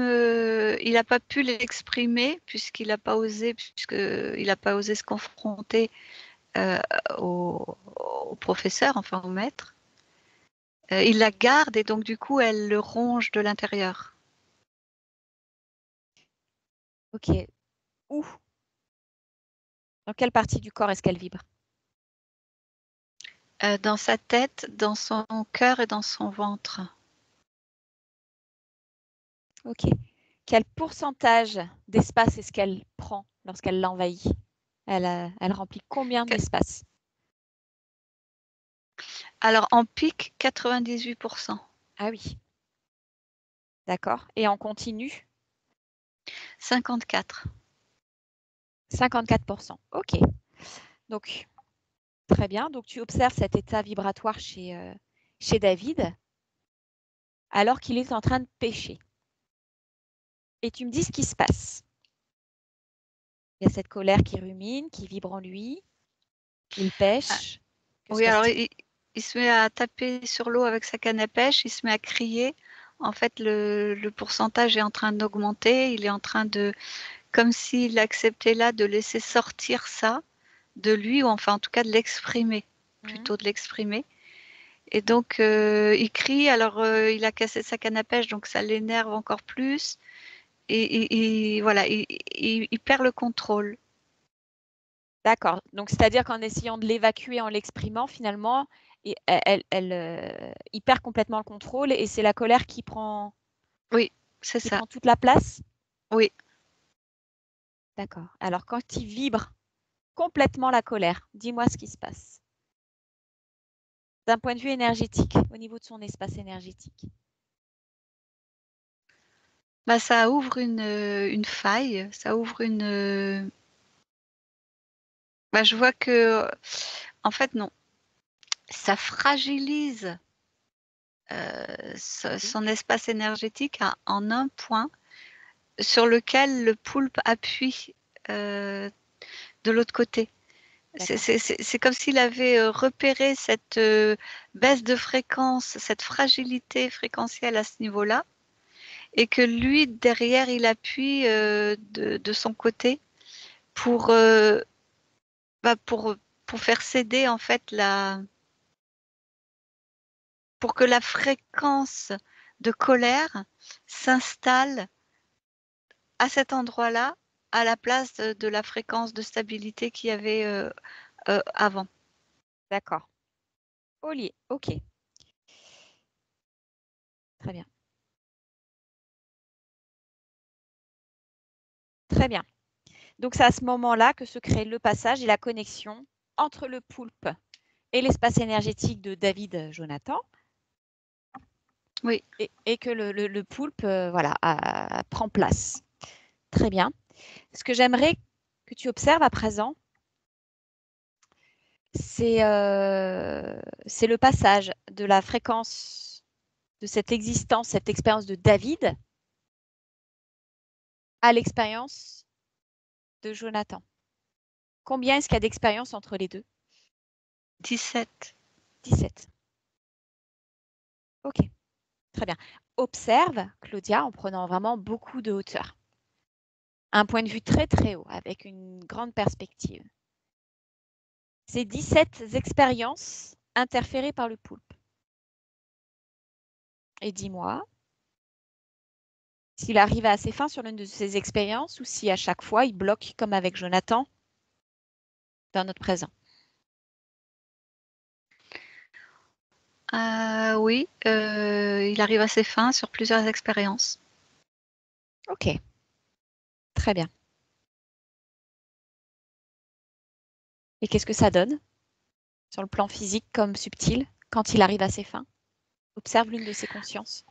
il n'a pas pu l'exprimer, puisqu'il n'a pas osé, puisqu'il n'a pas osé se confronter euh, au professeur, enfin au maître, il la garde et donc du coup elle le ronge de l'intérieur. Ok. Où? Dans quelle partie du corps est-ce qu'elle vibre? Dans sa tête, dans son cœur et dans son ventre. Ok. Quel pourcentage d'espace est-ce qu'elle prend lorsqu'elle l'envahit? Elle remplit combien d'espace? Alors en pic, 98%. Ah oui. D'accord. Et en continu? 54. 54%. Ok. Donc, très bien. Donc, tu observes cet état vibratoire chez David alors qu'il est en train de pêcher. Et tu me dis ce qui se passe. Il y a cette colère qui rumine, qui vibre en lui. Il Ah, pêche. Que se oui, alors passe-t-il? il se met à taper sur l'eau avec sa canne à pêche, il se met à crier. En fait, le pourcentage est en train d'augmenter, il est en train de, comme s'il acceptait là de laisser sortir ça de lui, ou enfin en tout cas de l'exprimer, Mhm. plutôt de l'exprimer. Et donc il crie, alors il a cassé sa canne à pêche, donc ça l'énerve encore plus. Et voilà, il perd le contrôle. D'accord. Donc, c'est-à-dire qu'en essayant de l'évacuer, en l'exprimant, finalement, il perd complètement le contrôle et c'est la colère Oui, c'est qui ça. prend toute la place? Oui. D'accord. Alors, quand il vibre complètement la colère, dis-moi ce qui se passe. D'un point de vue énergétique, au niveau de son espace énergétique. Bah, ça ouvre une faille, ça ouvre une. Bah, je vois que, en fait, non, ça fragilise Oui. son espace énergétique en un point sur lequel le poulpe appuie euh, de l'autre côté. D'accord. C'est comme s'il avait repéré cette baisse de fréquence, cette fragilité fréquentielle à ce niveau-là, et que lui, derrière, il appuie de son côté pour, bah, pour faire céder en fait pour que la fréquence de colère s'installe à cet endroit-là, à la place de la fréquence de stabilité qu'il y avait avant. D'accord. Ollier. OK. Très bien. Très bien. Donc, c'est à ce moment-là que se crée le passage et la connexion entre le poulpe et l'espace énergétique de David Jonathan Oui. et que le poulpe voilà, prend place. Très bien. Ce que j'aimerais que tu observes à présent, c'est le passage de la fréquence de cette existence, cette expérience de David à l'expérience de Jonathan. Combien est-ce qu'il y a d'expérience entre les deux? 17. 17. Ok, très bien. Observe, Claudia, en prenant vraiment beaucoup de hauteur. Un point de vue très très haut, avec une grande perspective. ces 17 expériences interférées par le poulpe. Et dis-moi s'il arrive à ses fins sur l'une de ces expériences ou si à chaque fois il bloque comme avec Jonathan dans notre présent. Oui, il arrive à ses fins sur plusieurs expériences. Ok, très bien. Et qu'est-ce que ça donne sur le plan physique comme subtil quand il arrive à ses fins? Observe l'une de ses consciences.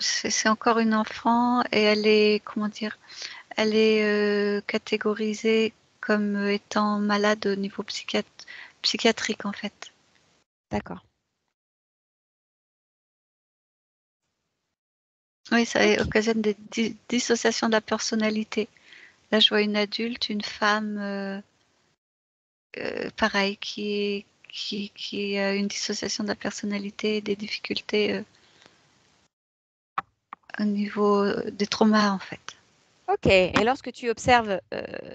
C'est encore une enfant et elle est, comment dire, elle est catégorisée comme étant malade au niveau psychiatrique en fait. D'accord. Oui, ça Ok. occasionne des dissociations de la personnalité. Là, je vois une adulte, une femme, pareil, qui a une dissociation de la personnalité, des difficultés au niveau des traumas en fait. Ok. Et lorsque tu observes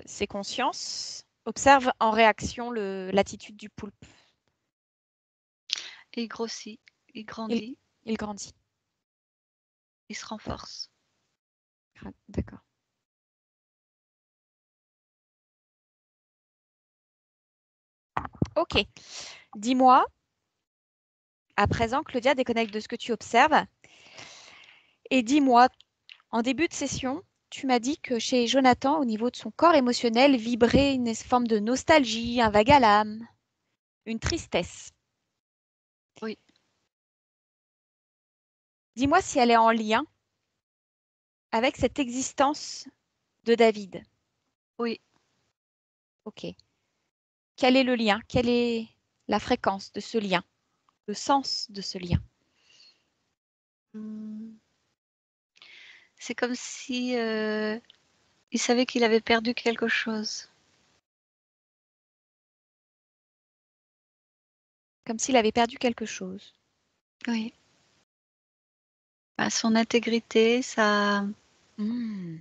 ces consciences, observe en réaction l'attitude du poulpe. Et il grossit, il Il, grandit, il grandit. il se renforce. D'accord. Ok. Dis-moi, à présent, Claudia, déconnecte de ce que tu observes. Et dis-moi, en début de session, tu m'as dit que chez Jonathan, au niveau de son corps émotionnel, vibrait une forme de nostalgie, un vague à l'âme, une tristesse. Oui. Dis-moi si elle est en lien avec cette existence de David. Oui. Ok. Quel est le lien? Quelle est la fréquence de ce lien? Le sens de ce lien? C'est comme si il savait qu'il avait perdu quelque chose. Comme s'il avait perdu quelque chose. Oui. Son intégrité, Hmm.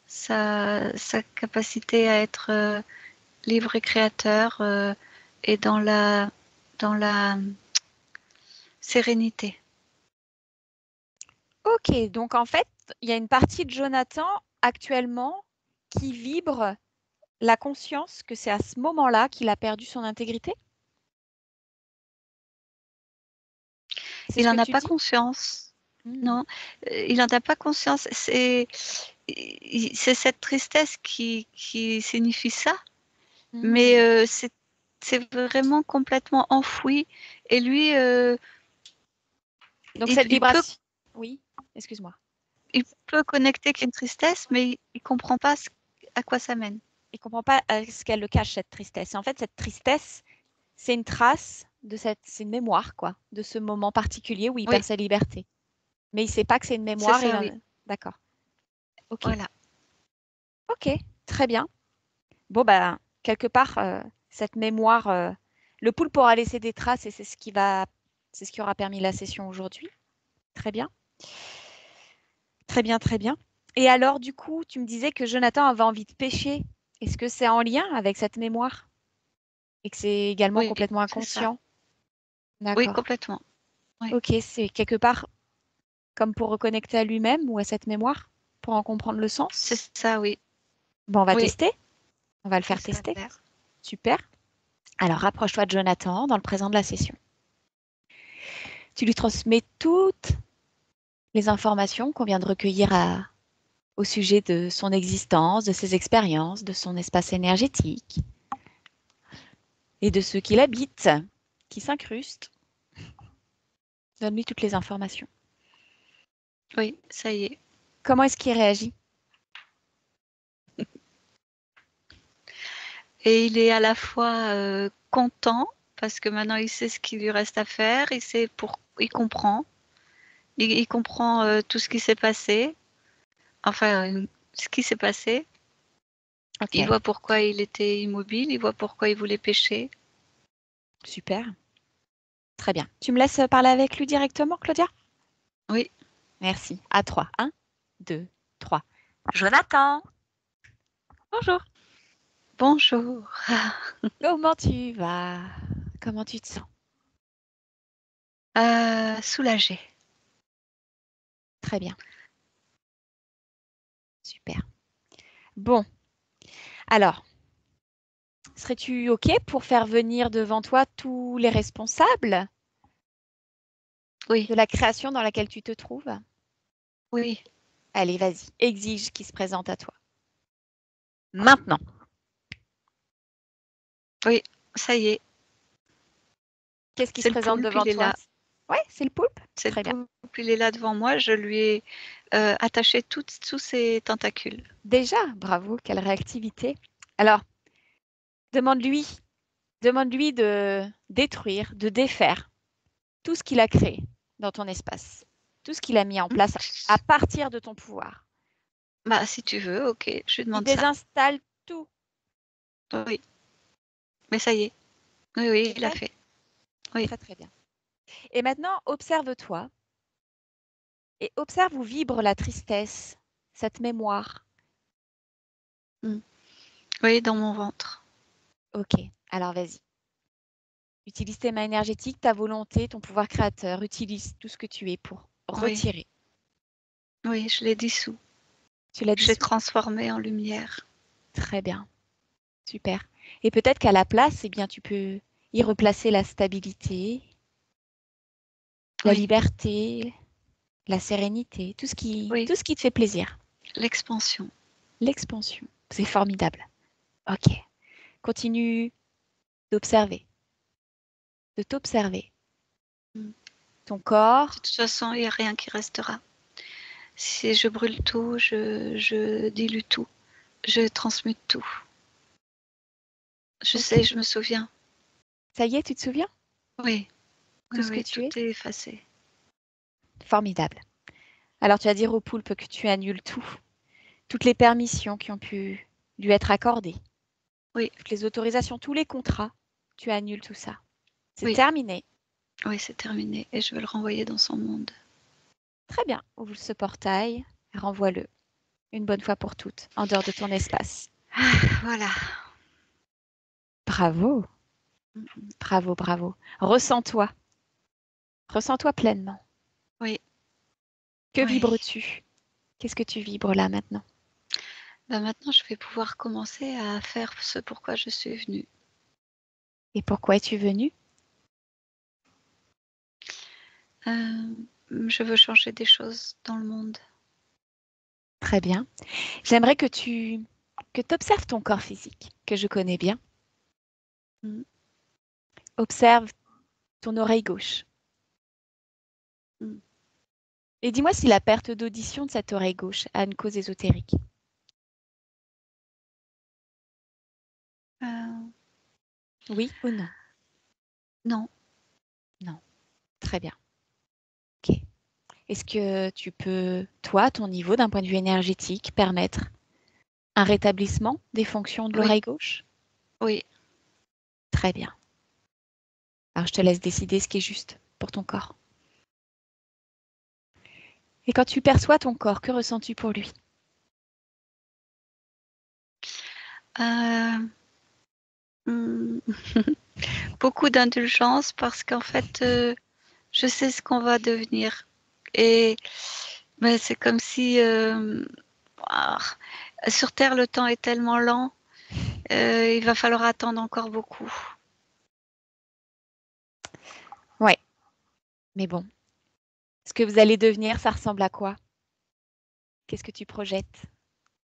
sa capacité à être libre et créateur et dans la sérénité. Ok, donc en fait, il y a une partie de Jonathan actuellement qui vibre la conscience que c'est à ce moment-là qu'il a perdu son intégrité? C'est Il ce que n'en a tu pas dis? conscience. Hmm. Non, il n'en a pas conscience. C'est cette tristesse qui signifie ça, mais Hmm. c'est vraiment complètement enfoui. Et lui, Donc il, cette il peut, vibration. Oui, excuse-moi. il peut connecter qu'une tristesse, mais il ne comprend pas à quoi ça mène. Il ne comprend pas ce qu'elle le cache, cette tristesse. Et en fait, cette tristesse, c'est une trace c'est une mémoire, quoi, de ce moment particulier où il Oui, perd sa liberté. Mais il ne sait pas que c'est une c'est mémoire. ça, oui. D'accord. Ok. Voilà. Ok. Très bien. Bon, bah, quelque part, cette mémoire, le poulpe aura laissé des traces et c'est ce qui aura permis la session aujourd'hui. Très bien. Très bien, très bien. Et alors, du coup, tu me disais que Jonathan avait envie de pêcher. Est-ce que c'est en lien avec cette mémoire et que c'est également Oui, complètement c'est ça. inconscient? Oui, D'accord. complètement. Oui, Ok, c'est quelque part comme pour reconnecter à lui-même ou à cette mémoire, pour en comprendre le sens. c'est ça, oui. Bon, on va Oui, tester. On va le faire ça a tester. l'air. Super. Alors, rapproche-toi de Jonathan dans le présent de la session. Tu lui transmets toutes les informations qu'on vient de recueillir au sujet de son existence, de ses expériences, de son espace énergétique et de ceux qui l'habitent, qui s'incrustent. Donne-lui toutes les informations. Oui, ça y est. Comment est-ce qu'il réagit? Et il est à la fois content parce que maintenant il sait ce qu'il lui reste à faire, il comprend, il comprend tout ce qui s'est passé, enfin ce qui s'est passé. Ok, Il voit pourquoi il était immobile, il voit pourquoi il voulait pêcher. super. Très bien. Tu me laisses parler avec lui directement, Claudia? Oui, Merci. À 3. 1, 2, 3. Jonathan. Bonjour. Bonjour. Comment tu vas? Comment tu te sens? Soulagée. Très bien. Super. Bon, alors, serais-tu OK pour faire venir devant toi tous les responsables Oui, de la création dans laquelle tu te trouves? oui, Allez, vas-y, exige qu'ils se présentent à toi. Maintenant. oui, ça y est, Qu'est-ce qui se c'est le présente poulpe, devant il est toi? là. Ouais, c'est le poulpe? C'est le Très bien. poulpe, il est là devant moi. Je lui ai attaché tous ses tentacules. Déjà, bravo, quelle réactivité. Alors, demande-lui, demande-lui de détruire, de défaire tout ce qu'il a créé dans ton espace, tout ce qu'il a mis en Hmm. place à partir de ton pouvoir. Bah, si tu veux, ok, je lui Il demande ça. désinstalle tout. Oui, mais ça y est. Oui, oui, C'est il a fait? fait. Oui, Très, très bien. Et maintenant, observe-toi et observe où vibre la tristesse, cette mémoire. Hmm. Oui, dans mon ventre. Ok, alors vas-y. Utilise tes mains énergétiques, ta volonté, ton pouvoir créateur. Utilise tout ce que tu es pour Oui, retirer. oui, je l'ai dissous. Tu l'as Je l'ai dissous? transformé en lumière. Très bien, super. Et peut-être qu'à la place, eh bien, tu peux y replacer la stabilité, la Oui, liberté, la sérénité, oui, tout ce qui te fait plaisir. l'expansion. L'expansion, c'est formidable. Ok, continue d'observer, de t'observer. Hmm. Ton De corps, toute façon, il n'y a rien qui restera. Si je brûle tout, je dilue tout, je transmute tout. Je ok. sais, je me souviens. Ça y est, tu te souviens Oui, tout oui, ce que oui, tu tout es? est effacé. Formidable. Alors tu vas dire au poulpe que tu annules tout, toutes les permissions qui ont pu lui être accordées, Oui, toutes les autorisations, tous les contrats, tu annules tout ça. C'est oui, terminé. oui, c'est terminé et je vais le renvoyer dans son monde. Très bien. Ouvre ce portail, renvoie-le une bonne fois pour toutes, en dehors de ton espace. Voilà. Bravo, bravo, bravo. Ressens-toi, ressens-toi pleinement. Oui, Que oui. vibres-tu? Qu'est-ce que tu vibres là maintenant? Bah maintenant, je vais pouvoir commencer à faire ce pourquoi je suis venue. Et pourquoi es-tu venu? Je veux changer des choses dans le monde. Très bien. J'aimerais que tu observes ton corps physique, que je connais bien. Mm, Observe ton oreille gauche. mm. Et dis-moi si la perte d'audition de cette oreille gauche a une cause ésotérique. Euh, Oui ou non? non, Non. Très bien. Ok. Est-ce que tu peux, toi, à ton niveau, d'un point de vue énergétique, permettre un rétablissement des fonctions de oui, l'oreille gauche? oui. Très bien. Alors, je te laisse décider ce qui est juste pour ton corps. Et quand tu perçois ton corps, que ressens-tu pour lui? Euh, mm, beaucoup d'indulgence parce qu'en fait, je sais ce qu'on va devenir. Et ben, c'est comme si ah, sur Terre, le temps est tellement lent, il va falloir attendre encore beaucoup. Ouais, mais bon. Ce que vous allez devenir, ça ressemble à quoi? Qu'est-ce que tu projettes?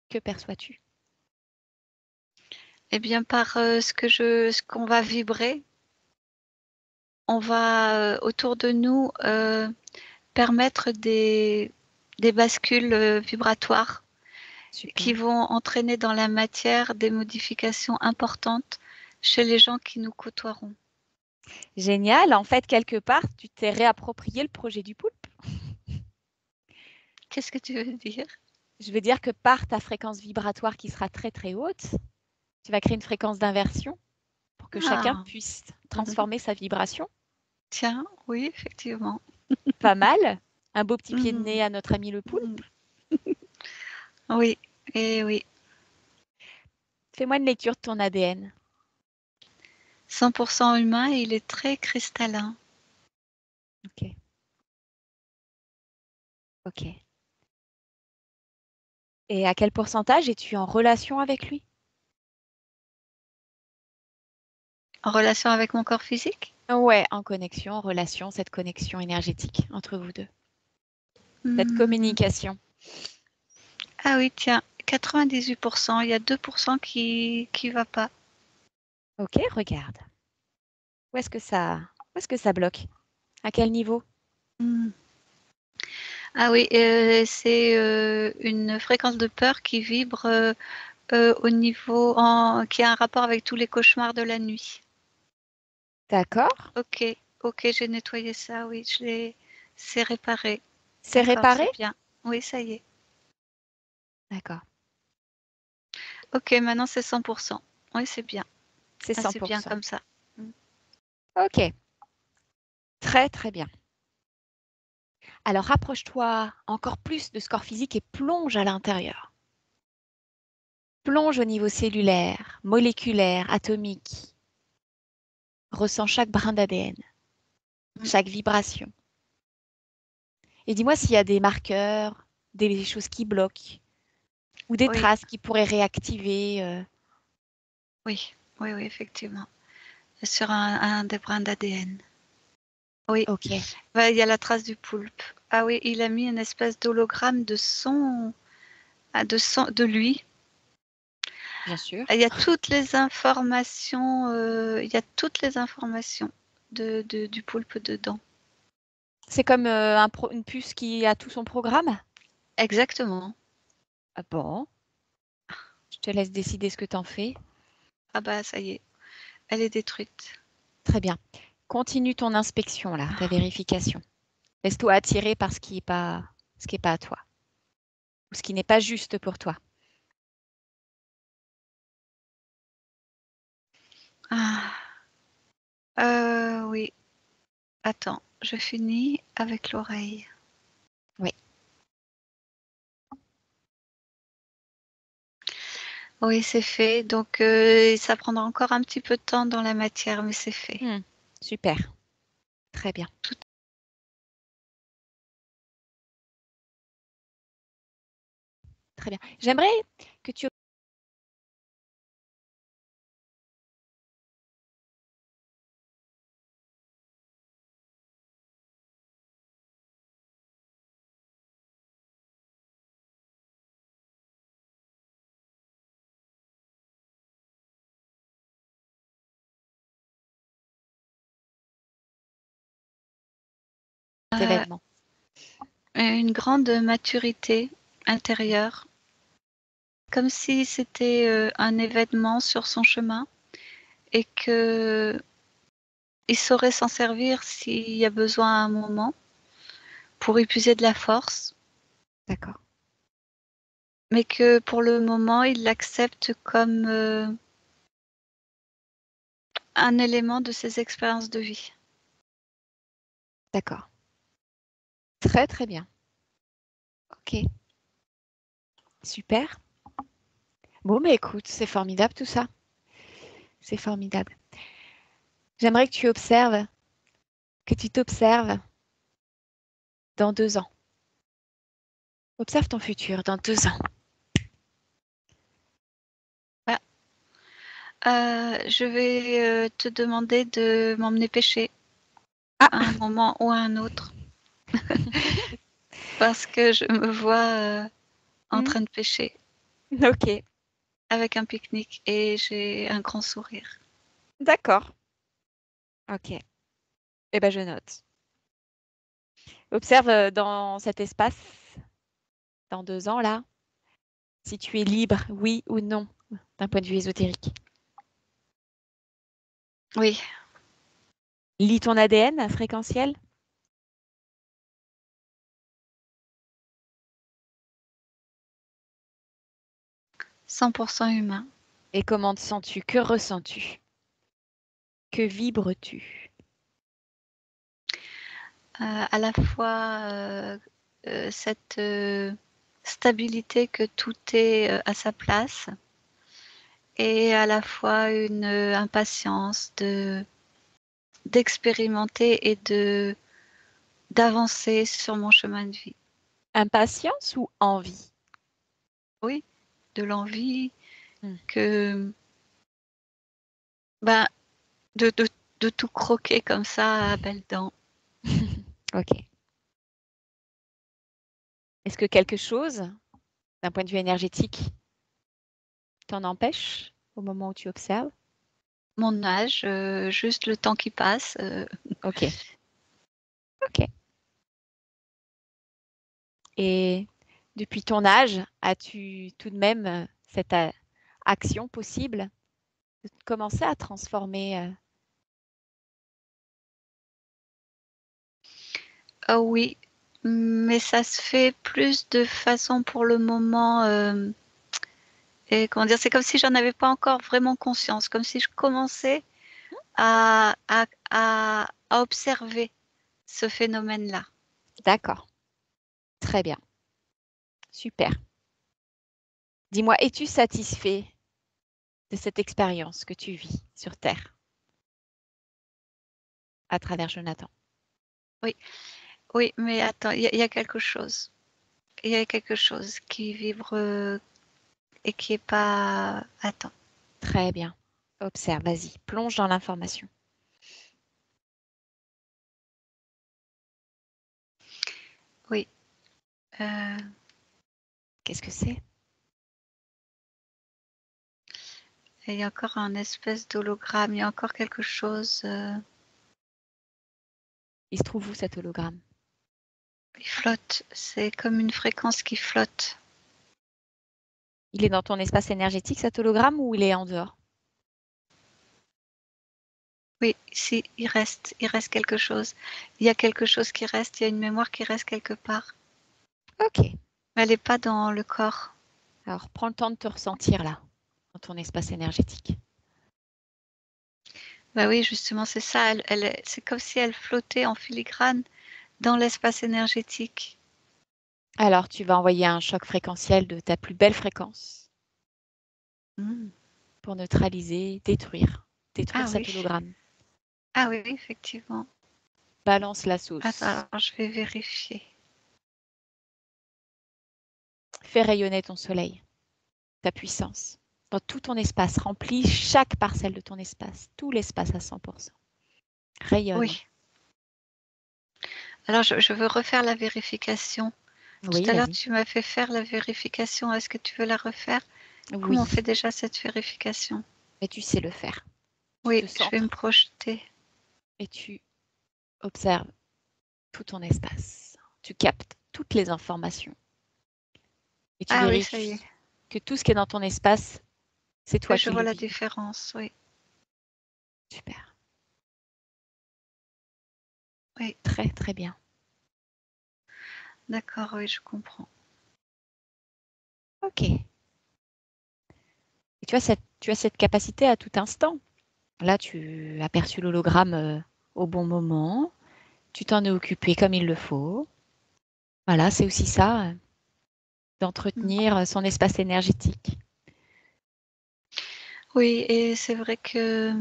Que perçois-tu? Eh bien, par ce qu'on va vibrer, on va autour de nous permettre des bascules vibratoires qui Super. vont entraîner dans la matière des modifications importantes chez les gens qui nous côtoieront. Génial. En fait, quelque part, tu t'es réapproprié le projet du poulpe. Qu'est-ce que tu veux dire? Je veux dire que par ta fréquence vibratoire qui sera très très haute, tu vas créer une fréquence d'inversion pour que chacun Ah, puisse transformer sa vibration. tiens, oui, effectivement. Pas mal. Un beau petit pied de Mhm, nez à notre ami le mhm. poulpe. Oui, et oui. Fais-moi une lecture de ton ADN. 100% humain et il est très cristallin. Ok. Ok. Et à quel pourcentage es-tu en relation avec lui? En relation avec mon corps physique? Ouais, en connexion, en relation, cette connexion énergétique entre vous deux. Cette Hmm. communication. Ah oui, tiens, 98%, il y a 2% qui va pas. Ok, regarde. Où est-ce que ça bloque? À quel niveau? Hmm. Ah oui, c'est une fréquence de peur qui vibre au niveau qui a un rapport avec tous les cauchemars de la nuit. D'accord. Ok, ok, j'ai nettoyé ça, oui, c'est réparé. C'est D'accord, réparé? c'est bien. Oui, ça y est. D'accord. Ok, maintenant c'est 100%. Oui, c'est bien. C'est Ah, c'est bien 100%. comme ça. Mm. Ok. Très, très bien. Alors rapproche-toi encore plus de ce corps physique et plonge à l'intérieur. Plonge au niveau cellulaire, moléculaire, atomique. Ressens chaque brin d'ADN, Mm. chaque vibration. Et dis-moi s'il y a des marqueurs, des choses qui bloquent ou des Oui, traces qui pourraient réactiver. oui, oui, oui, effectivement. Sur un des brins d'ADN. Oui, Ok, bah, il y a la trace du poulpe. Ah oui, il a mis une espèce d'hologramme de son, de lui. bien sûr. Il y a toutes les informations, il y a toutes les informations du poulpe dedans. C'est comme une puce qui a tout son programme? Exactement. Ah bon, je te laisse décider ce que t'en fais. Ah bah ça y est, elle est détruite. Très bien. Continue ton inspection là, ta vérification. Laisse-toi attirer par ce qui est pas à toi ou ce qui n'est pas juste pour toi. Ah, oui. Attends, je finis avec l'oreille. Oui. Oui, c'est fait. Donc, ça prendra encore un petit peu de temps dans la matière, mais c'est fait. Hmm, super. Très bien. Tout Très bien. J'aimerais que tu cet euh, événement. une grande maturité intérieure, comme si c'était un événement sur son chemin et que il saurait s'en servir s'il y a besoin à un moment pour épuiser de la force, D'accord. mais que pour le moment, il l'accepte comme un élément de ses expériences de vie. D'accord. Très très bien. Ok. Super. Bon, mais écoute, c'est formidable tout ça. C'est formidable. J'aimerais que tu t'observes dans 2 ans. Observe ton futur dans 2 ans. Voilà. Je vais te demander de m'emmener pêcher Ah, à un moment ou à un autre, parce que je me vois en hmm, train de pêcher ok. avec un pique-nique et j'ai un grand sourire. D'accord. Ok. Eh ben, je note. Observe dans cet espace, dans 2 ans là, si tu es libre, oui ou non, d'un point de vue ésotérique. Oui, Lis ton ADN fréquentiel 100% humain. et comment te sens-tu? Que ressens-tu? Que vibres-tu? À la fois cette stabilité que tout est à sa place et à la fois une impatience d'expérimenter et d'avancer sur mon chemin de vie. Impatience ou envie? Oui, de l'envie Hmm. ben, de tout croquer comme ça à belles dents. Ok. Est-ce que quelque chose, d'un point de vue énergétique, t'en empêche au moment où tu observes? Mon âge, juste le temps qui passe. Ok. Ok. Et depuis ton âge, as-tu tout de même cette action possible de commencer à transformer? Ah oui, mais ça se fait plus de façon pour le moment, et comment dire? C'est comme si j'en avais pas encore vraiment conscience, comme si je commençais à observer ce phénomène-là. D'accord. Très bien. Super. Dis-moi, es-tu satisfait de cette expérience que tu vis sur Terre à travers Jonathan? Oui, oui, mais attends, il y a quelque chose. Il y a quelque chose qui vibre, et qui est pas attends. Très bien. Observe, vas-y, plonge dans l'information. Oui, heu, Qu'est-ce que c'est? il y a encore un espèce d'hologramme, il y a encore quelque chose, Il se trouve où cet hologramme? il flotte, c'est comme une fréquence qui flotte. Il est dans ton espace énergétique, cet hologramme, ou il est en dehors? Oui, si, il reste quelque chose. Il y a quelque chose qui reste, il y a une mémoire qui reste quelque part. Ok. Mais elle est pas dans le corps. Alors, prends le temps de te ressentir là, dans ton espace énergétique. Bah oui, justement, c'est ça, c'est comme si elle flottait en filigrane dans l'espace énergétique. Alors, tu vas envoyer un choc fréquentiel de ta plus belle fréquence Mmh. pour neutraliser, détruire Ah oui. cet hologramme. Ah oui, effectivement. Balance la Attends, sauce. alors je vais vérifier. Fais rayonner ton soleil, ta puissance. Dans tout ton espace, remplis chaque parcelle de ton espace, tout l'espace à 100%. Rayonne. Oui. Alors je veux refaire la vérification. Tout Oui, à l'heure, vas-y. tu m'as fait faire la vérification. Est-ce que tu veux la refaire? Oui, Comment on fait déjà cette vérification? mais tu sais le faire. Tu Oui, te je vais me centres projeter. et tu observes tout ton espace. Tu captes toutes les informations et tu Ah oui, ça y est. vérifies que tout ce qui est dans ton espace, c'est Oui, toi je qui vois le la vis. différence, oui. Super. Oui, Très, très bien. d'accord, oui, je comprends. Ok. Et tu as cette capacité à tout instant. Là, tu as aperçu l'hologramme au bon moment. Tu t'en es occupé comme il le faut. Voilà, c'est aussi ça, Mmh. d'entretenir son espace énergétique. Oui, et c'est vrai que,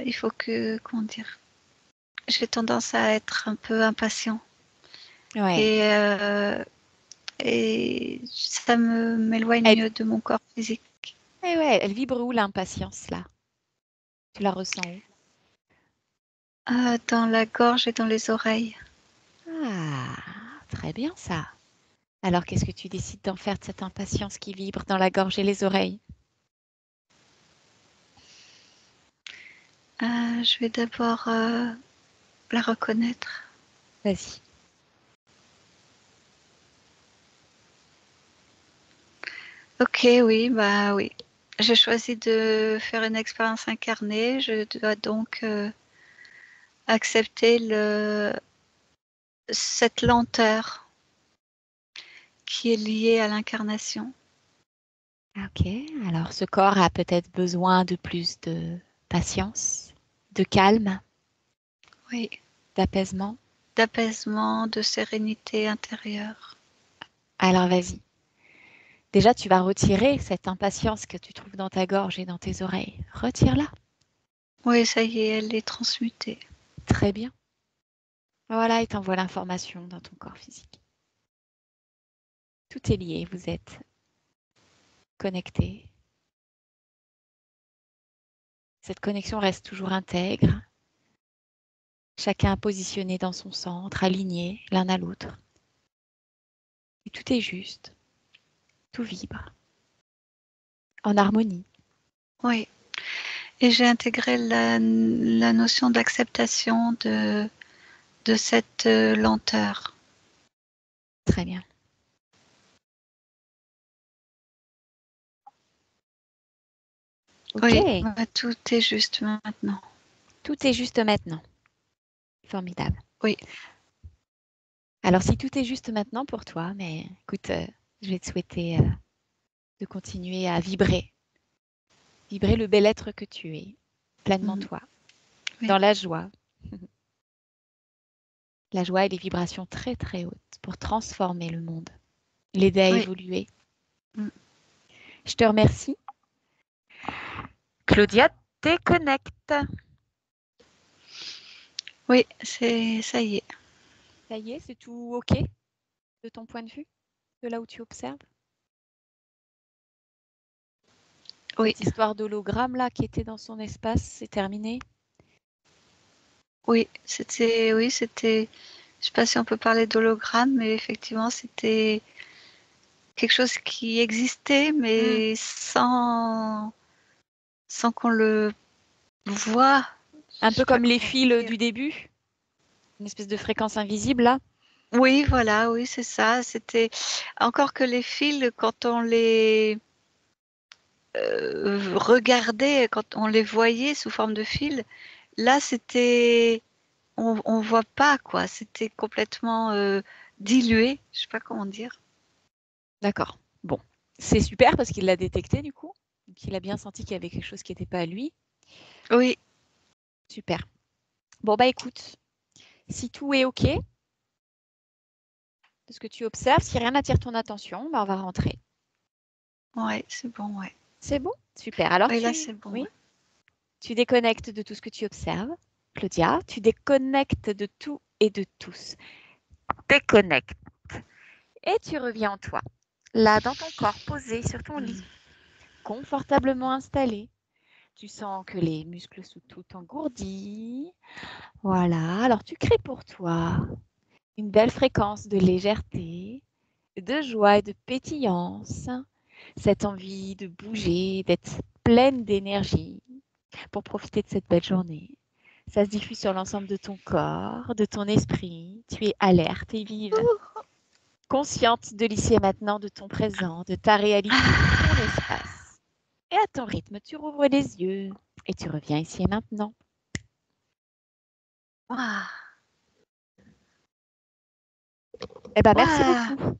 il faut que comment dire? J'ai tendance à être un peu impatient Ouais. et ça Elle, m'éloigne de mon corps physique. ouais, elle vibre où l'impatience là? Tu la ressens où? Dans la gorge et dans les oreilles. Ah, très bien ça. Alors, qu'est-ce que tu décides d'en faire de cette impatience qui vibre dans la gorge et les oreilles? Je vais d'abord, la reconnaître. Vas-y. OK, oui, bah, oui. J'ai choisi de faire une expérience incarnée. Je dois donc, accepter cette lenteur qui est liée à l'incarnation. Ok, alors ce corps a peut-être besoin de plus de patience, de calme, Oui, d'apaisement. d'apaisement, de sérénité intérieure. Alors vas-y, Déjà, tu vas retirer cette impatience que tu trouves dans ta gorge et dans tes oreilles. Retire-la. Oui, ça y est, elle est transmutée. Très bien. Voilà, et t'envoie l'information dans ton corps physique. Tout est lié, vous êtes connectés. Cette connexion reste toujours intègre. Chacun positionné dans son centre, aligné l'un à l'autre. Et tout est juste. Tout vibre. En harmonie. Oui. Et j'ai intégré la notion d'acceptation de cette lenteur. Très bien. Ok. Oui, bah, tout est juste maintenant. Tout est juste maintenant. Formidable. Oui. Alors, si tout est juste maintenant pour toi, mais écoute, je vais te souhaiter de continuer à vibrer. Vibrer le bel être que tu es, pleinement toi, Oui. dans la joie. La joie et les vibrations très très hautes pour transformer le monde, l'aider à Oui. évoluer. Je te remercie. Claudia, déconnecte. Oui, ça y est. Ça y est, c'est tout OK de ton point de vue, de là où tu observes? Oui. Cette histoire d'hologramme là qui était dans son espace, c'est terminé? Oui, c'était, je sais pas si on peut parler d'hologramme, mais effectivement, c'était quelque chose qui existait, mais sans qu'on le voit. Un Je peu sais pas comme les comment fils dire. du début? Une espèce de fréquence invisible là? Oui, voilà, oui, c'est ça. C'était encore que les fils, quand on les regardait, quand on les voyait sous forme de fils, là, c'était, on voit pas quoi. C'était complètement dilué. Je sais pas comment dire. D'accord. Bon, c'est super parce qu'il l'a détecté du coup. Donc il a bien senti qu'il y avait quelque chose qui n'était pas à lui. Oui, Super. Bon bah écoute, si tout est OK de ce que tu observes, si rien n'attire ton attention, bah on va rentrer. ouais, c'est bon, ouais. C'est bon? Super. Alors Oui, là, c'est bon. oui, Ouais. tu déconnectes de tout ce que tu observes. Claudia, tu déconnectes de tout et de tous. Déconnecte. Et tu reviens en toi. Là, dans ton corps, posé sur ton lit, confortablement installé. Tu sens que les muscles sont tout engourdis. Voilà. Alors, tu crées pour toi une belle fréquence de légèreté, de joie et de pétillance. Cette envie de bouger, d'être pleine d'énergie pour profiter de cette belle journée. Ça se diffuse sur l'ensemble de ton corps, de ton esprit. Tu es alerte et vive, consciente de l'ici et maintenant, de ton présent, de ta réalité, de ton espace. Et à ton rythme, tu rouvres les yeux et tu reviens ici et maintenant. Waouh. Eh ben, merci Waouh. beaucoup.